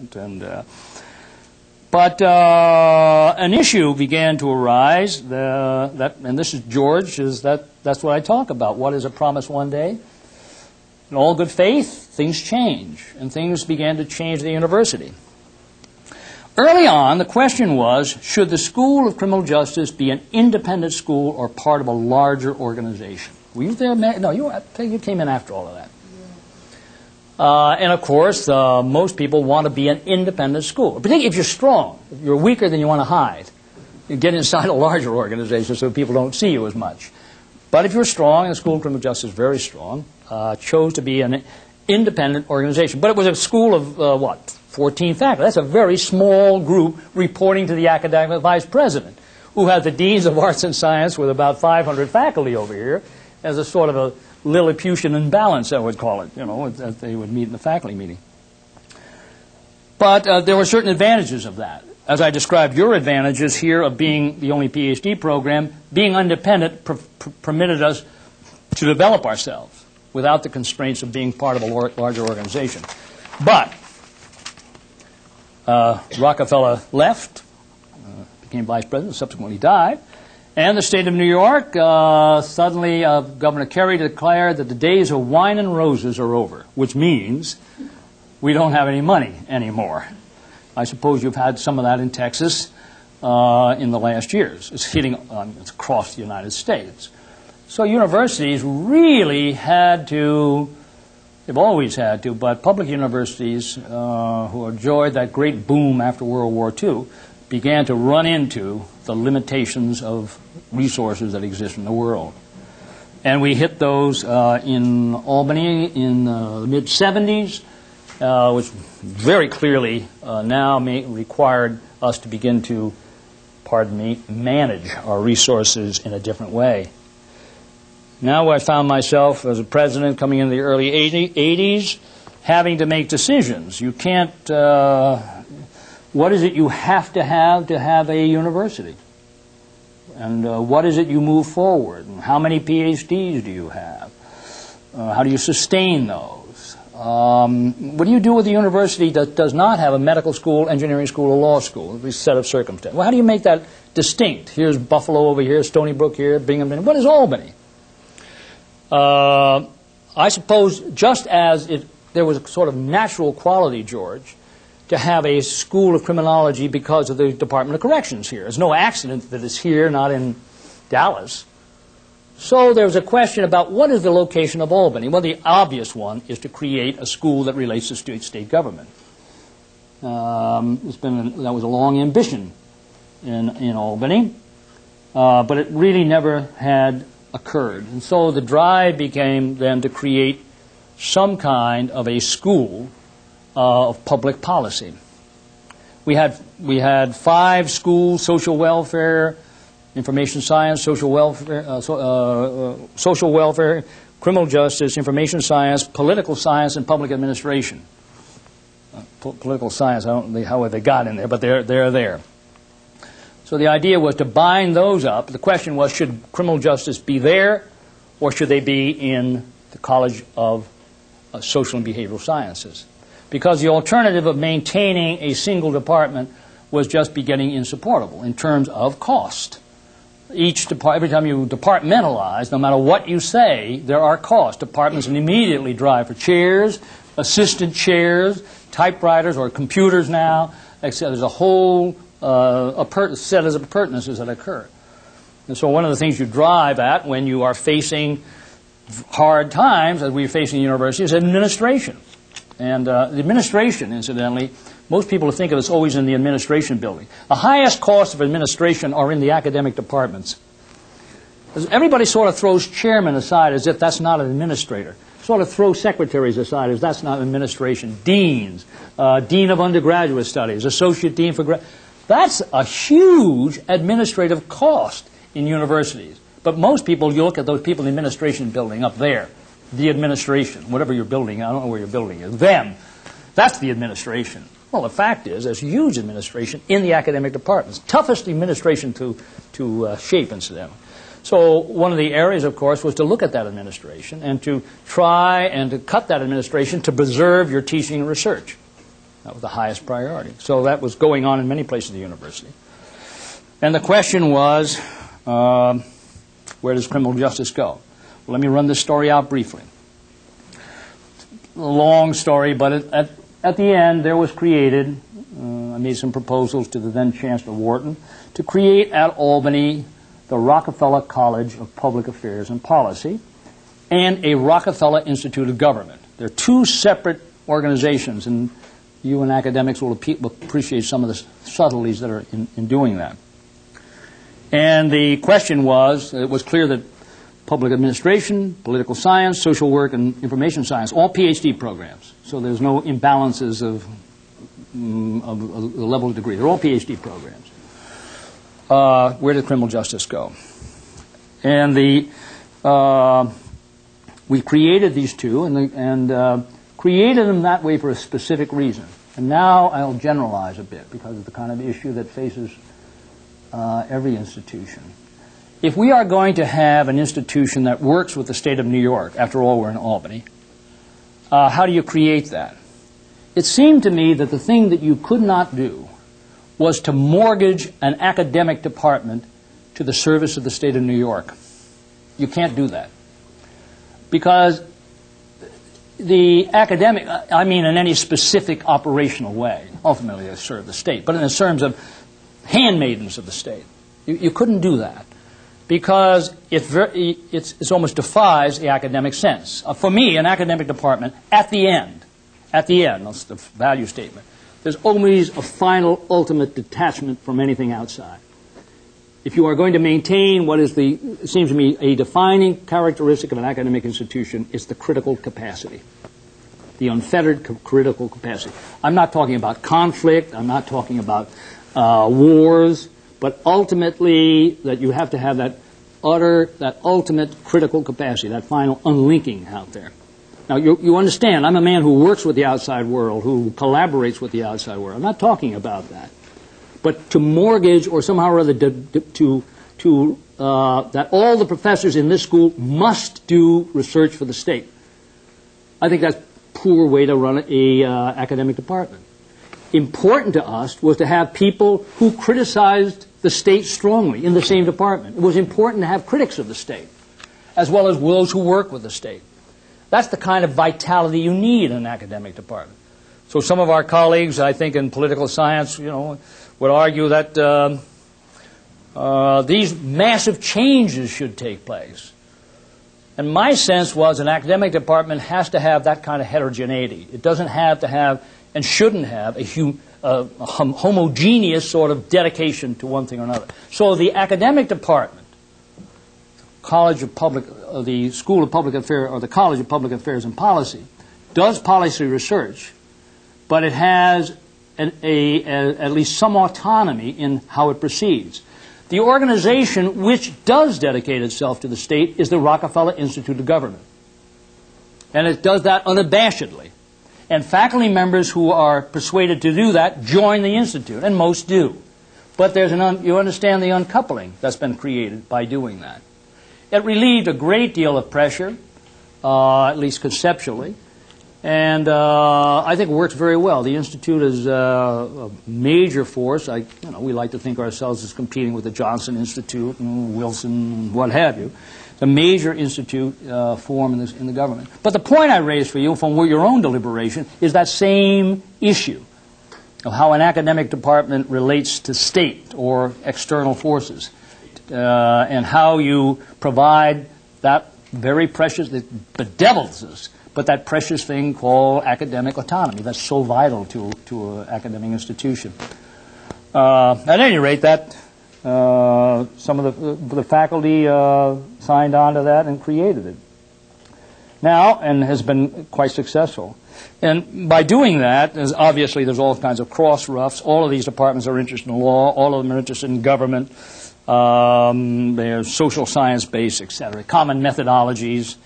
But an issue began to arise, and this is George, that's what I talk about. What is a promise one day? In all good faith, things change, and things began to change the university. Early on, the question was, should the School of Criminal Justice be an independent school or part of a larger organization? Were you there? No, you came in after all of that. And of course, most people want to be an independent school. Particularly if you're strong. If you're weaker, then you want to hide. You get inside a larger organization so people don't see you as much. But if you're strong, and the School of Criminal Justice is very strong, chose to be an independent organization. But it was a school of, 14 faculty. That's a very small group reporting to the academic vice president, who had the deans of arts and science with about 500 faculty over here as a sort of a Lilliputian imbalance, I would call it, you know, as they would meet in the faculty meeting. But there were certain advantages of that. As I described, your advantages here of being the only PhD program, being independent permitted us to develop ourselves without the constraints of being part of a larger organization. But Rockefeller left, became vice president, subsequently died, and the state of New York, suddenly Governor Kerry declared that the days of wine and roses are over, which means we don't have any money anymore. I suppose you've had some of that in Texas in the last years. It's hitting it's across the United States. So universities really had to, they've always had to, but public universities who enjoyed that great boom after World War II began to run into the limitations of resources that exist in the world. And we hit those in Albany in the mid-'70s, which very clearly now required us to begin to, manage our resources in a different way. Now I found myself as a president coming in the early 80s having to make decisions. You can't, what is it you have to have a university? And what is it you move forward? And how many PhDs do you have? How do you sustain those? What do you do with a university that does not have a medical school, engineering school, or law school, this set of circumstances? Well, how do you make that distinct? Here's Buffalo over here, Stony Brook here, Binghamton. What is Albany? I suppose just as there was a sort of natural quality, George, to have a school of criminology because of the Department of Corrections here. It's no accident that it's here, not in Dallas. So there was a question about what is the location of Albany. Well, the obvious one is to create a school that relates to state government. That was a long ambition in Albany, but it really never had occurred. And so the drive became then to create some kind of a school of public policy. We had 5 schools: social welfare, information science, social welfare, criminal justice, information science, political science, and public administration. Political science, I don't know how they got in there, but they're there. So the idea was to bind those up. The question was, should criminal justice be there, or should they be in the College of Social and Behavioral Sciences? Because the alternative of maintaining a single department was just beginning insupportable in terms of cost. Every time you departmentalize, no matter what you say, there are costs. Departments immediately drive for chairs, assistant chairs, typewriters or computers now. There's a whole set of appurtenances that occur. And so one of the things you drive at when you are facing hard times, as we're facing in university, is administration. And the administration, incidentally, most people think of us always in the administration building. The highest costs of administration are in the academic departments. Everybody sort of throws chairmen aside as if that's not an administrator. Sort of throw secretaries aside as that's not administration. Deans, dean of undergraduate studies, associate dean for that's a huge administrative cost in universities. But most people, you look at those people in the administration building up there, the administration, whatever you're building, I don't know where your building is, them, that's the administration. Well, the fact is, there's huge administration in the academic departments. Toughest administration to shape, incidentally. So one of the areas, of course, was to look at that administration and to try and to cut that administration to preserve your teaching and research. That was the highest priority. So that was going on in many places of the university. And the question was, where does criminal justice go? Well, let me run this story out briefly. A long story, but at the end, there was created, I made some proposals to the then Chancellor Wharton, to create at Albany the Rockefeller College of Public Affairs and Policy and a Rockefeller Institute of Government. They're 2 separate organizations, and you and academics will appreciate some of the subtleties that are in doing that. And the question was, it was clear that public administration, political science, social work, and information science, all PhD programs. So there's no imbalances of the level of degree. They're all PhD programs. Where did criminal justice go? And we created these 2 and created them that way for a specific reason. And now I'll generalize a bit because of the kind of issue that faces every institution. If we are going to have an institution that works with the state of New York, after all, we're in Albany, how do you create that? It seemed to me that the thing that you could not do was to mortgage an academic department to the service of the state of New York. You can't do that. Because the academic, I mean in any specific operational way, ultimately they serve the state, but in terms of handmaidens of the state, you couldn't do that. Because it almost defies the academic sense. For me, an academic department, at the end, that's the value statement, there's always a final, ultimate detachment from anything outside. If you are going to maintain what is it seems to me, a defining characteristic of an academic institution, it's the critical capacity. The unfettered critical capacity. I'm not talking about conflict, I'm not talking about wars, but ultimately that you have to have that ultimate critical capacity, that final unlinking out there. Now, you understand, I'm a man who works with the outside world, who collaborates with the outside world. I'm not talking about that. But to mortgage or somehow or other that all the professors in this school must do research for the state, I think that's a poor way to run an academic department. Important to us was to have people who criticized the state strongly in the same department. It was important to have critics of the state, as well as those who work with the state. That's the kind of vitality you need in an academic department. So some of our colleagues, I think in political science, would argue that these massive changes should take place. And my sense was an academic department has to have that kind of heterogeneity. It doesn't have to have and shouldn't have a homogeneous sort of dedication to one thing or another. So the academic department, the School of Public Affairs, or the College of Public Affairs and Policy, does policy research, but it has at least some autonomy in how it proceeds. The organization which does dedicate itself to the state is the Rockefeller Institute of Government. And it does that unabashedly. And faculty members who are persuaded to do that join the institute, and most do. But there's you understand the uncoupling that's been created by doing that. It relieved a great deal of pressure, at least conceptually, and I think it works very well. The institute is a major force. We like to think ourselves as competing with the Johnson Institute and Wilson and what have you. It's a major institute form in the government. But the point I raised for you from your own deliberation is that same issue of how an academic department relates to state or external forces, and how you provide that very precious, that bedevils us, but that precious thing called academic autonomy that's so vital to an academic institution. At any rate, that some of the faculty signed on to that and created it. Now, and has been quite successful. And by doing that, obviously there's all kinds of cross-roughs. All of these departments are interested in law. All of them are interested in government. They're social science-based, etc. Common methodologies.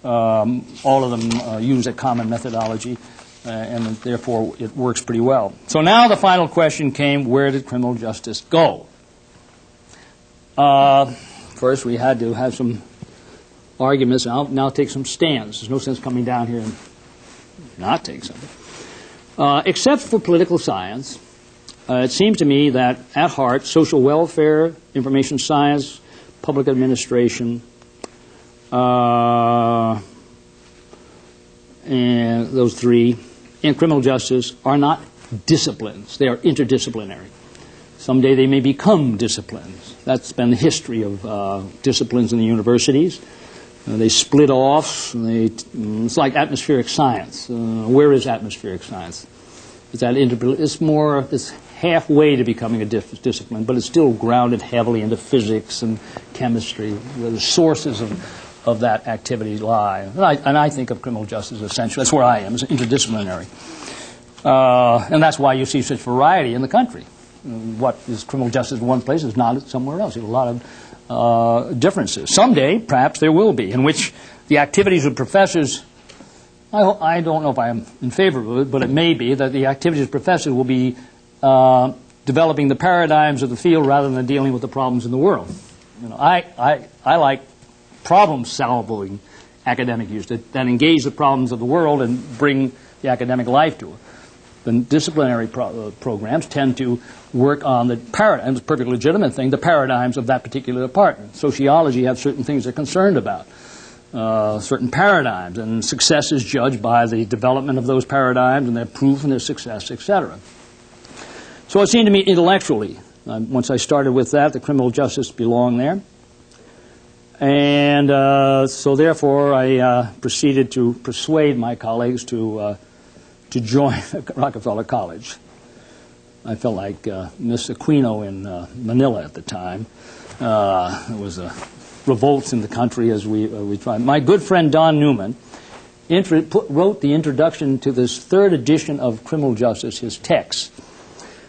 All of them use a common methodology, and therefore it works pretty well. So now the final question came, where did criminal justice go? First we had to have some arguments. I'll now take some stands. There's no sense coming down here and not take some. Except for political science, it seems to me that at heart, social welfare, information science, public administration, and those three, and criminal justice are not disciplines. They are interdisciplinary. Someday they may become disciplines. That's been the history of disciplines in the universities. They split off. It's like atmospheric science. Where is atmospheric science? It's halfway to becoming a discipline, but it's still grounded heavily into physics and chemistry, where the sources of that activity lie. And I think of criminal justice as essential. That's where I am. It's interdisciplinary. And that's why you see such variety in the country. What is criminal justice in one place is not somewhere else. You have a lot of differences. Someday, perhaps, there will be, in which the activities of professors, I don't know if I am in favor of it, but it may be that the activities of professors will be developing the paradigms of the field rather than dealing with the problems in the world. I like problem-solving academic use that engage the problems of the world and bring the academic life to it. The disciplinary programs tend to work on the paradigms, a perfectly legitimate thing, the paradigms of that particular department. Sociology has certain things they're concerned about, certain paradigms, and success is judged by the development of those paradigms and their proof and their success, etc. So it seemed to me intellectually, once I started with that, the criminal justice belonged there. And so therefore I proceeded to persuade my colleagues to join Rockefeller College. I felt like Miss Aquino in Manila at the time. There was revolts in the country as we tried. My good friend Don Newman wrote the introduction to this third edition of Criminal Justice, his text.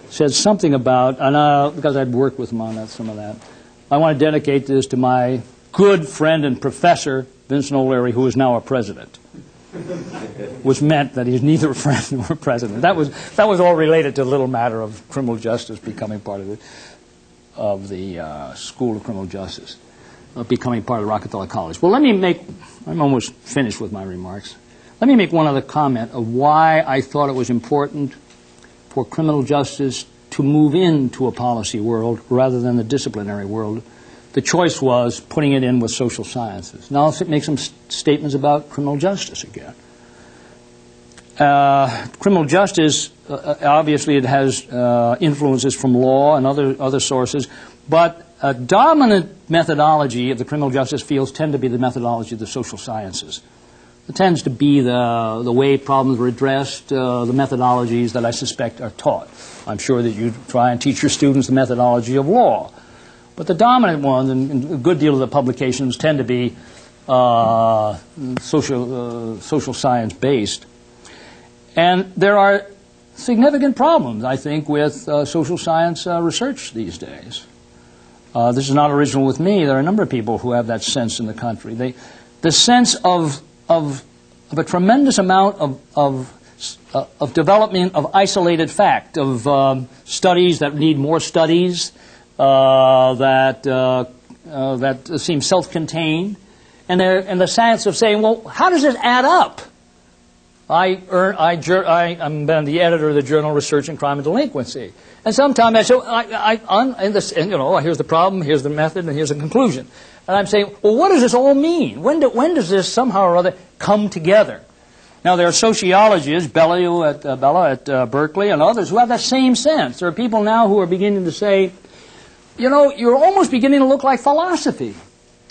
Said something about, and because I'd worked with him on some of that, I want to dedicate this to my good friend and professor, Vincent O'Leary, who is now a president. Which meant that he's neither a friend nor a president. That was all related to the little matter of criminal justice becoming part of the School of Criminal Justice, becoming part of Rockefeller College. Well, I'm almost finished with my remarks. Let me make one other comment of why I thought it was important for criminal justice to move into a policy world rather than the disciplinary world. The choice was putting it in with social sciences. Now let's make some statements about criminal justice again. Criminal justice, obviously it has influences from law and other sources, but a dominant methodology of the criminal justice fields tend to be the methodology of the social sciences. It tends to be the way problems are addressed, the methodologies that I suspect are taught. I'm sure that you try and teach your students the methodology of law. But the dominant ones, and a good deal of the publications, tend to be social science based. And there are significant problems, I think, with social science research these days. This is not original with me. There are a number of people who have that sense in the country. The sense of a tremendous amount of development of isolated fact, of studies that need more studies, that seem self-contained, and the science of saying, well, how does it add up? I'm the editor of the journal Research in Crime and Delinquency, and sometimes I say, here's the problem, here's the method, and here's the conclusion, and I'm saying, well, what does this all mean? When does this somehow or other come together? Now, there are sociologists, Bella at Berkeley, and others who have that same sense. There are people now who are beginning to say, you're almost beginning to look like philosophy.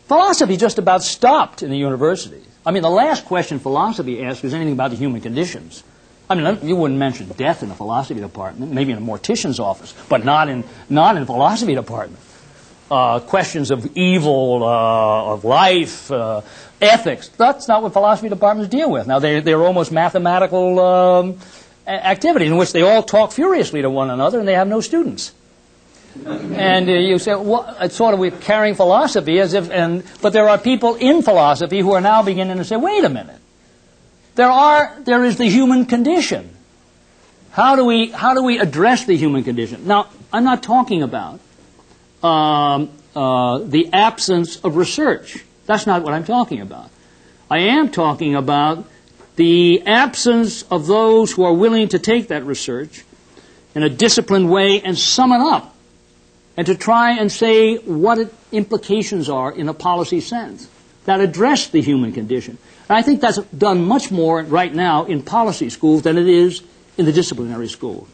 Philosophy just about stopped in the universities. I mean, the last question philosophy asks is anything about the human conditions. I mean, you wouldn't mention death in a philosophy department, maybe in a mortician's office, but not in a philosophy department. Questions of evil, of life, ethics. That's not what philosophy departments deal with. Now, they're almost mathematical activities in which they all talk furiously to one another and they have no students. And you say, well, it's sort of we're carrying philosophy as if, but there are people in philosophy who are now beginning to say, wait a minute, there is the human condition. How do we address the human condition? Now, I'm not talking about the absence of research. That's not what I'm talking about. I am talking about the absence of those who are willing to take that research in a disciplined way and sum it up, and to try and say what its implications are in a policy sense that address the human condition. And I think that's done much more right now in policy schools than it is in the disciplinary schools.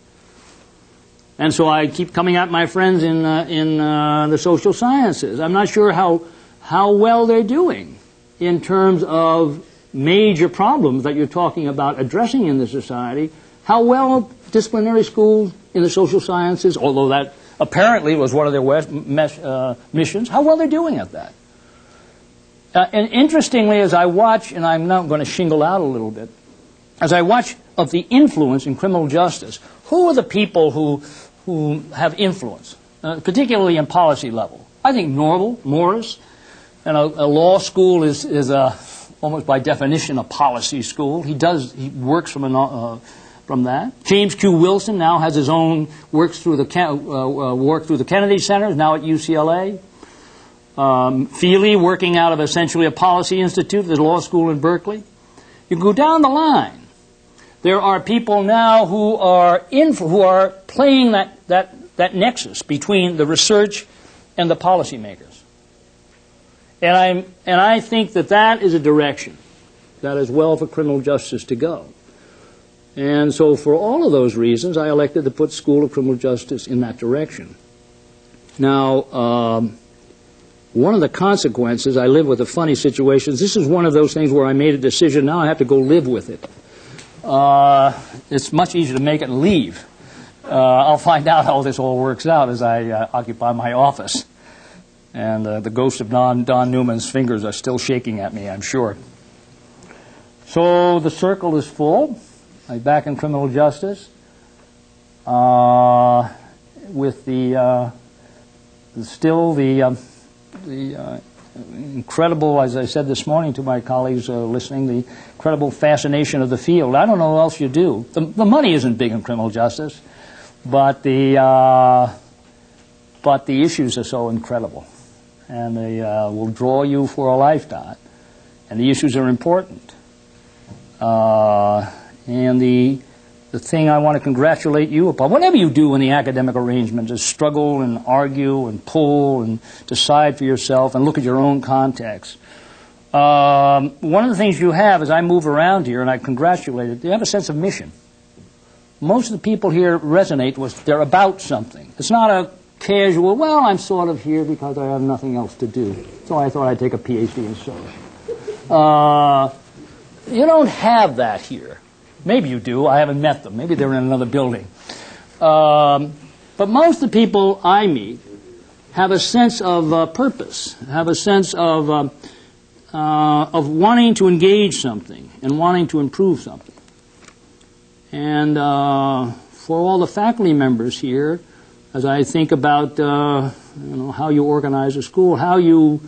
And so I keep coming at my friends in the social sciences. I'm not sure how well they're doing in terms of major problems that you're talking about addressing in the society. How well disciplinary schools in the social sciences, although that apparently was one of their missions, how well they're doing at that. And interestingly, as I watch, and I'm now going to shingle out a little bit, as I watch of the influence in criminal justice, who are the people who have influence, particularly in policy level? I think Norval, Morris, and a law school is almost by definition a policy school. He works from that. James Q. Wilson now has his own work through the Kennedy Center, is now at UCLA. Feely, working out of essentially a policy institute, the law school in Berkeley. You go down the line. There are people now who are playing that nexus between the research and the policymakers. And I think that is a direction that is well for criminal justice to go. And so for all of those reasons, I elected to put School of Criminal Justice in that direction. Now, one of the consequences, I live with the funny situations. This is one of those things where I made a decision. Now I have to go live with it. It's much easier to make it and leave. I'll find out how this all works out as I occupy my office. And the ghost of Don Newman's fingers are still shaking at me, I'm sure. So the circle is full. I'm back in criminal justice with the incredible, as I said this morning to my colleagues listening, the incredible fascination of the field. I don't know what else you do. The money isn't big in criminal justice, but the issues are so incredible, and they will draw you for a lifetime. And the issues are important. And the thing I want to congratulate you upon, whatever you do in the academic arrangement, is struggle and argue and pull and decide for yourself and look at your own context. One of the things you have as I move around here, and I congratulate you have a sense of mission. Most of the people here resonate with, they're about something. It's not a casual, well, I'm sort of here because I have nothing else to do, so I thought I'd take a PhD in social. You don't have that here. Maybe you do. I haven't met them. Maybe they're in another building. But most of the people I meet have a sense of purpose, have a sense of wanting to engage something and wanting to improve something. And for all the faculty members here, as I think about how you organize a school, how you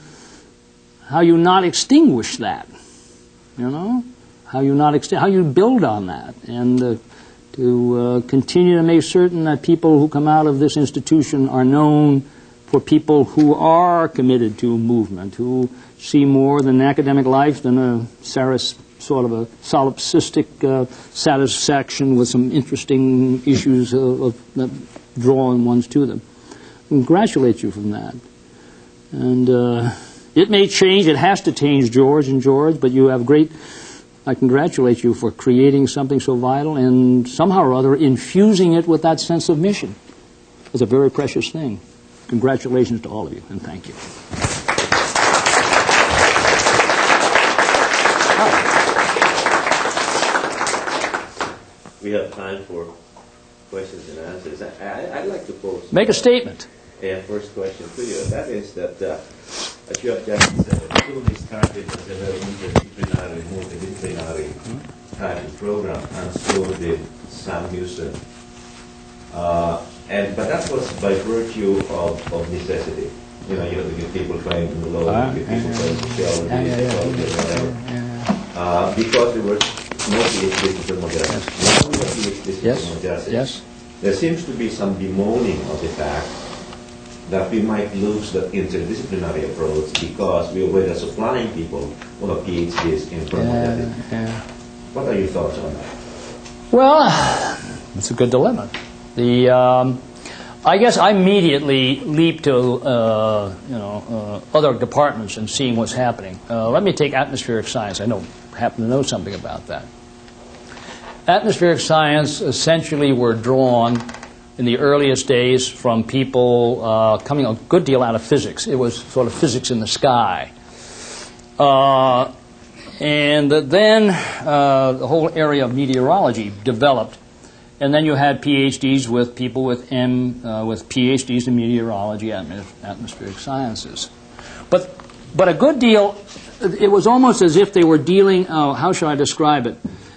not extinguish that, how you build on that, and to continue to make certain that people who come out of this institution are known for people who are committed to movement, who see more than academic life than a sort of a solipsistic satisfaction with some interesting issues that drawing ones to them. Congratulate you from that. And it may change, it has to change, George, but you have I congratulate you for creating something so vital and somehow or other infusing it with that sense of mission. It's a very precious thing. Congratulations to all of you, and thank you. We have time for questions and answers. I'd like to pose... Make a statement. First question to you. That is that, as you have just said, the school is started as a very interdisciplinary, multidisciplinary type of program, and so did Sam Houston. But that was by virtue of necessity. You get people playing in the law, you get people playing sociology, whatever. Because there was no PhD in criminal justice. No PhD in criminal justice. Yes. There seems to be some bemoaning of the fact that we might lose that interdisciplinary approach because we already are supplying people who have PhDs in criminal justice. What are your thoughts on that? Well, it's a good dilemma. I guess I immediately leap to other departments and seeing what's happening. Let me take atmospheric science. I happen to know something about that. Atmospheric science essentially were drawn in the earliest days from people coming a good deal out of physics. It was sort of physics in the sky. And then the whole area of meteorology developed. And then you had PhDs with people with PhDs in meteorology, atmospheric sciences. But a good deal, it was almost as if they were dealing, how shall I describe it,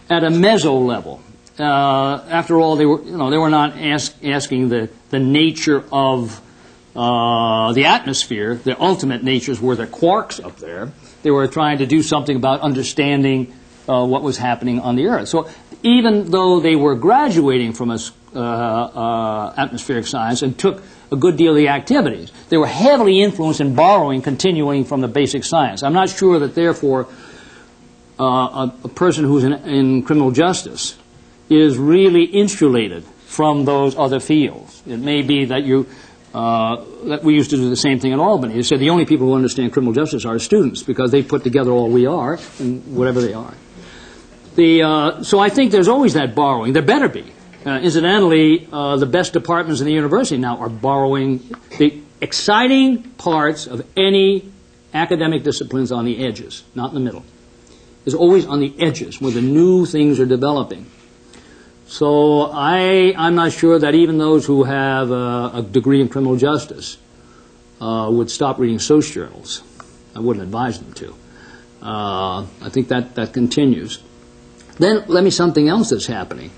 at a meso level. After all, they were not asking the nature of the atmosphere. The ultimate natures were the quarks up there. They were trying to do something about understanding what was happening on the Earth. So even though they were graduating from atmospheric science and took a good deal of the activities, they were heavily influenced and borrowing, continuing from the basic science. I'm not sure that, therefore, a person who's in criminal justice is really insulated from those other fields. It may be that that we used to do the same thing in Albany. You said the only people who understand criminal justice are students because they put together all we are and whatever they are. So I think there's always that borrowing. There better be. Incidentally, the best departments in the university now are borrowing the exciting parts of any academic disciplines on the edges, not in the middle. It's always on the edges where the new things are developing. So I'm not sure that even those who have a degree in criminal justice would stop reading soc journals. I wouldn't advise them to. I think that continues. Then let me something else that's happening.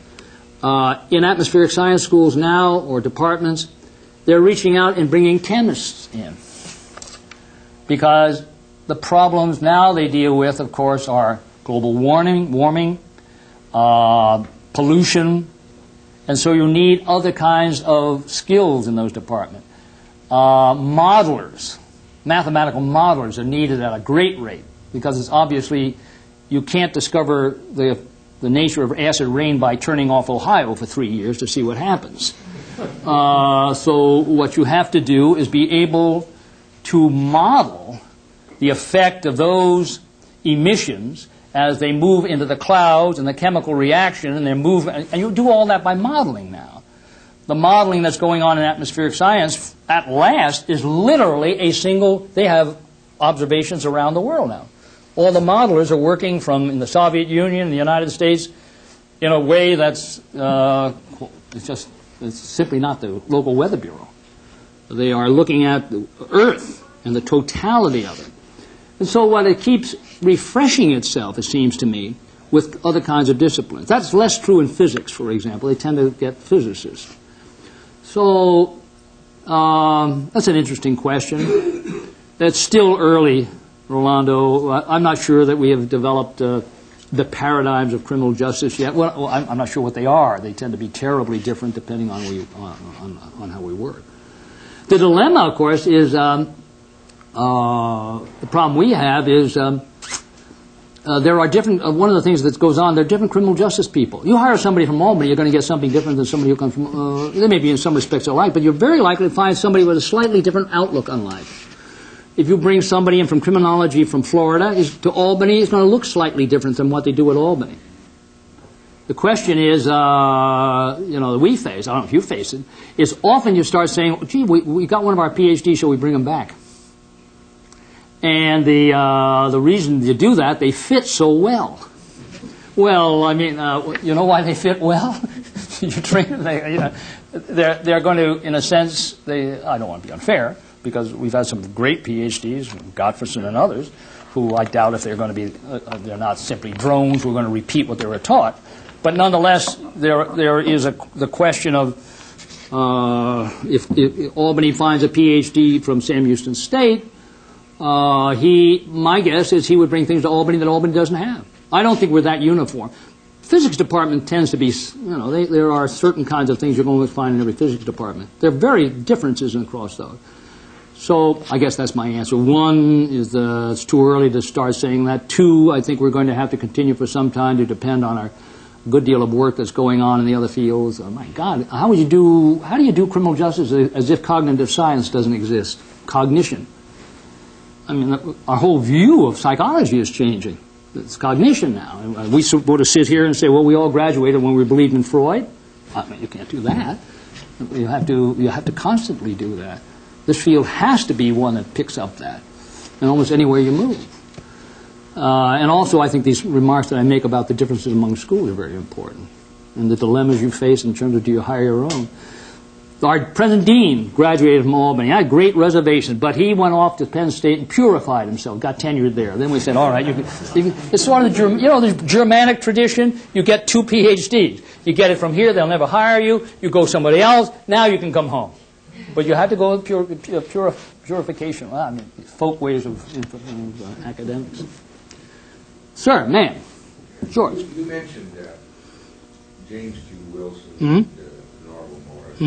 In atmospheric science schools now, or departments, they're reaching out and bringing chemists in. Because the problems now they deal with, of course, are global warming, pollution, and so you need other kinds of skills in those departments. Modelers, mathematical modelers are needed at a great rate because it's obviously you can't discover the nature of acid rain by turning off Ohio for 3 years to see what happens. So what you have to do is be able to model the effect of those emissions as they move into the clouds and the chemical reaction, and you do all that by modeling now. The modeling that's going on in atmospheric science at last is literally they have observations around the world now. All the modelers are working in the Soviet Union and the United States in a way that's it's simply not the local weather bureau. They are looking at the Earth and the totality of it. And so what it keeps refreshing itself, it seems to me, with other kinds of disciplines. That's less true in physics, for example. They tend to get physicists. So that's an interesting question. It's still early, Rolando. I'm not sure that we have developed the paradigms of criminal justice yet. Well, I'm not sure what they are. They tend to be terribly different depending on how we work. The dilemma, of course, is the problem we have is there are different, one of the things that goes on, there are different criminal justice people. You hire somebody from Albany, you're going to get something different than somebody who comes from, they may be in some respects alike, but you're very likely to find somebody with a slightly different outlook on life. If you bring somebody in from criminology from Florida to Albany, it's going to look slightly different than what they do at Albany. The question is, that we face, I don't know if you face it, is often you start saying, gee, we got one of our PhDs, shall we bring him back? And the reason you do that, they fit so well. Well, I mean, you know why they fit well? You train them, they're going to, in a sense, I don't want to be unfair, because we've had some great PhDs, Gottfredson and others, who I doubt if they're going to be, they're not simply drones who are going to repeat what they were taught. But nonetheless, there is the question of if Albany finds a PhD from Sam Houston State, my guess is he would bring things to Albany that Albany doesn't have. I don't think we're that uniform. Physics department tends to be, there are certain kinds of things you're going to find in every physics department. There are very differences across those. So I guess that's my answer. One is it's too early to start saying that. Two, I think we're going to have to continue for some time to depend on our good deal of work that's going on in the other fields. Oh my God, how do you do criminal justice as if cognitive science doesn't exist? Cognition. I mean, our whole view of psychology is changing. It's cognition now. And we sort of sit here and say, well, we all graduated when we believed in Freud. I mean, you can't do that. You have to constantly do that. This field has to be one that picks up that, and almost anywhere you move. And also, I think these remarks that I make about the differences among schools are very important, and the dilemmas you face in terms of do you hire your own. Our present dean graduated from Albany. I had great reservations, but he went off to Penn State and purified himself, got tenured there. Then we said, all right, it's sort of the Germanic tradition. You get 2 PhDs. You get it from here, they'll never hire you. You go somebody else, now you can come home. But you have to go with purification. Well, I mean, folk ways of academics. Sir, ma'am. George. You mentioned James Q. Wilson Mm-hmm. and Norval Morris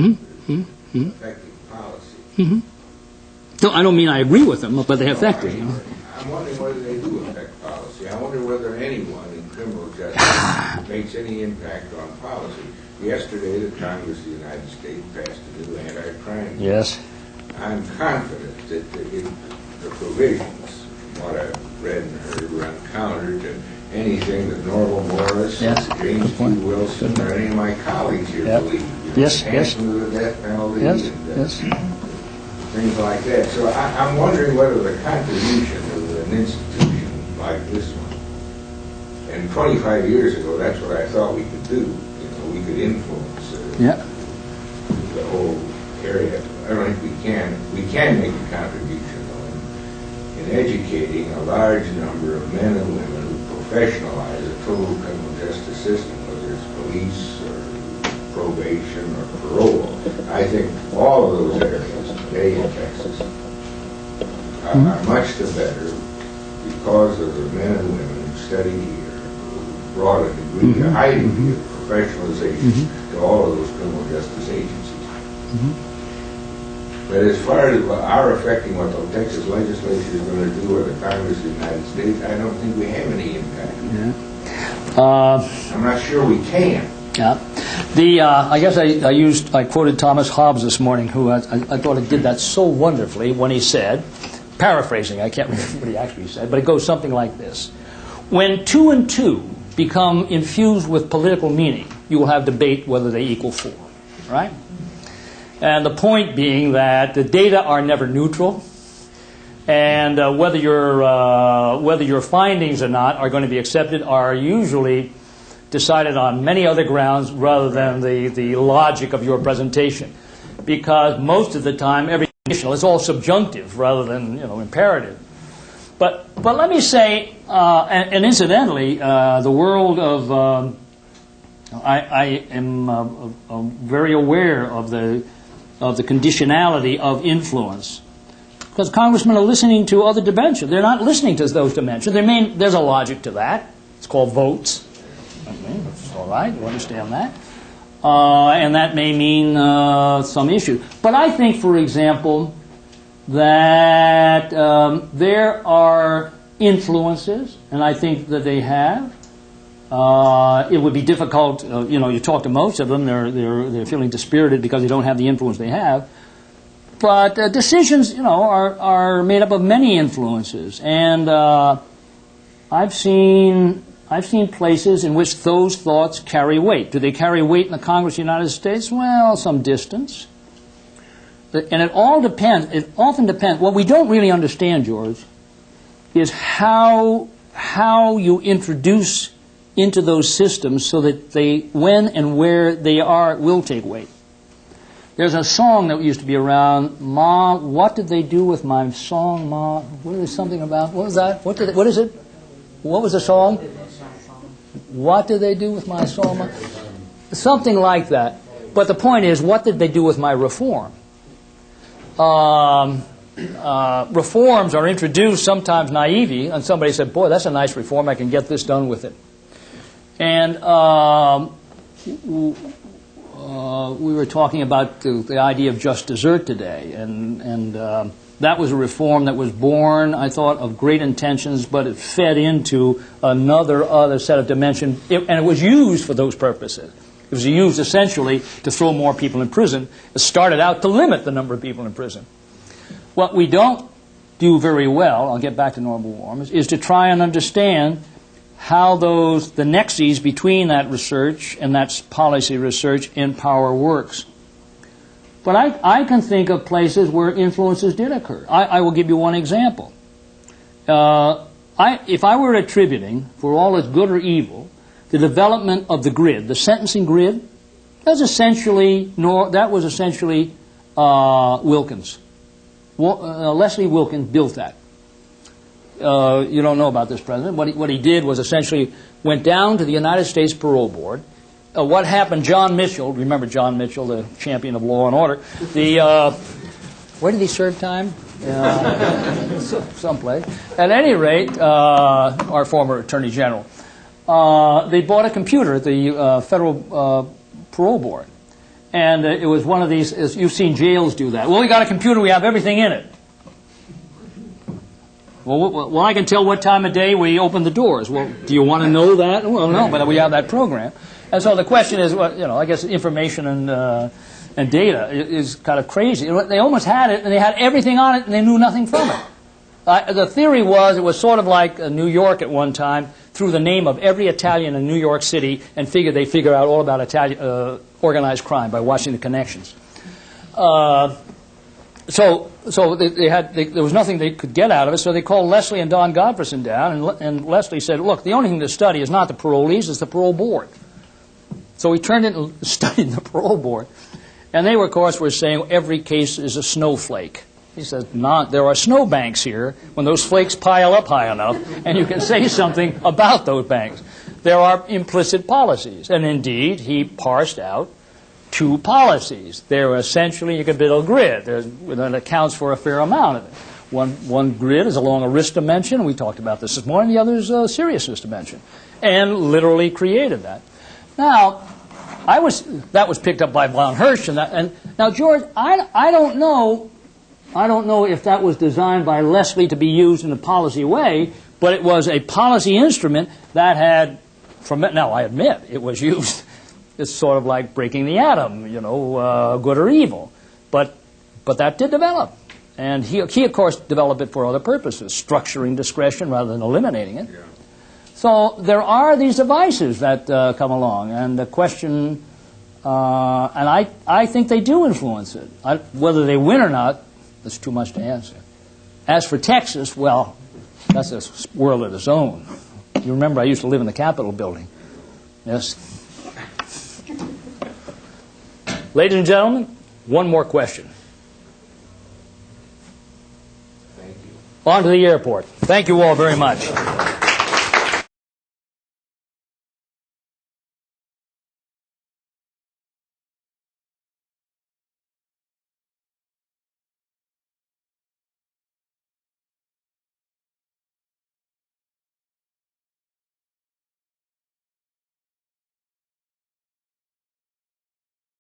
affecting policy. No, I don't mean I agree with them, but they affect it. I'm wondering whether they do affect policy. I wonder whether anyone in criminal justice makes any impact on policy. Yesterday, the Congress of the United States passed a new anti-crime. Yes. I'm confident that the provisions, what I've read and heard, run counter to anything that Norval Morris, Yes. James Q. Wilson, or any of my colleagues here believe. Yes. Enhancement of the death penalty Yes. and things like that. So I'm wondering whether the contribution of an institution like this one, and 25 years ago, that's what I thought we could do. We could influence the whole area. I don't think we can. We can make a contribution, though, in educating a large number of men and women who professionalize the total criminal justice system, whether it's police or probation or parole. I think all of those areas today in Texas are much the better because of the men and women who studied here, who brought a degree, a high degree of professionalization to all of those criminal justice agencies. But as far as our affecting what the Texas legislature is going to do or the Congress of the United States, I don't think we have any impact. I'm not sure we can. Yeah. I guess I quoted Thomas Hobbes this morning, who I thought he did that so wonderfully when he said, paraphrasing, I can't remember what he actually said, but it goes something like this. When 2 and 2 become infused with political meaning, you will have debate whether they equal 4, right? And the point being that the data are never neutral, and whether your findings or not are going to be accepted are usually decided on many other grounds rather than the logic of your presentation, because most of the time every conditional. It's all subjunctive rather than, imperative. But let me say, and incidentally, the world of I am very aware of the conditionality of influence, because congressmen are listening to other dimensions. They're not listening to those dimensions. There's a logic to that. It's called votes. Okay, that's all right. You understand that. And that may mean some issue. But I think, for example, that there are influences, and I think that they have. It would be difficult, you talk to most of them, they're feeling dispirited because they don't have the influence they have. But decisions, are made up of many influences, and I've seen places in which those thoughts carry weight. Do they carry weight in the Congress of the United States? Well, some distance. And it all depends. It often depends. What we don't really understand, George, is how you introduce into those systems so that they, when and where they are, will take weight. There's a song that used to be around, Ma, what did they do with my song, Ma? What is something about? What was that? What is it? What was the song? What did they do with my song, Ma? Something like that. But the point is, what did they do with my reform? Reforms are introduced sometimes naively, and somebody said, boy, that's a nice reform, I can get this done with it. And we were talking about the idea of just desert today, and that was a reform that was born, I thought, of great intentions, but it fed into other set of dimensions, and it was used for those purposes. It was used essentially to throw more people in prison. It started out to limit the number of people in prison. What we don't do very well, I'll get back to normal warmers, is to try and understand how the nexus between that research and that policy research in power works. But I can think of places where influences did occur. I will give you one example. If I were attributing, for all its good or evil, the development of the grid, the sentencing grid, that was essentially Wilkins. Leslie Wilkins built that. You don't know about this president. What he did was essentially went down to the United States Parole Board. What happened, John Mitchell, remember John Mitchell, the champion of law and order, where did he serve time? Someplace. At any rate, our former Attorney General, they bought a computer at the Federal Parole Board. And it was one of these, as you've seen jails do that. Well, we got a computer, we have everything in it. Well, I can tell what time of day we open the doors. Well, do you want to know that? Well, no, but we have that program. And so the question is, I guess information and data is kind of crazy. They almost had it, and they had everything on it, and they knew nothing from it. The theory was, it was sort of like New York at one time, threw the name of every Italian in New York City and they figure out all about Italian organized crime by watching the connections. So there was nothing they could get out of it, so they called Leslie and Don Godfreyson down, and Leslie said, look, the only thing to study is not the parolees, it's the parole board. So he turned it and studied the parole board. And they, of course, were saying every case is a snowflake. He says, there are snowbanks here when those flakes pile up high enough, and you can say something about those banks. There are implicit policies. And indeed, he parsed out two policies. They're essentially, you could build a grid that accounts for a fair amount of it. One grid is along a risk dimension, we talked about this morning, the other is a seriousness dimension, and literally created that. Now, that was picked up by von Hirsch, and now, George, I don't know if that was designed by Leslie to be used in a policy way, but it was a policy instrument that had, now I admit, it was used. It's sort of like breaking the atom, good or evil. But that did develop. And he, of course, developed it for other purposes, structuring discretion rather than eliminating it. Yeah. So there are these devices that come along, and the question, and I think they do influence it. Whether they win or not, that's too much to answer. As for Texas, well, that's a world of its own. You remember I used to live in the Capitol building. Yes. Ladies and gentlemen, one more question. Thank you. On to the airport. Thank you all very much.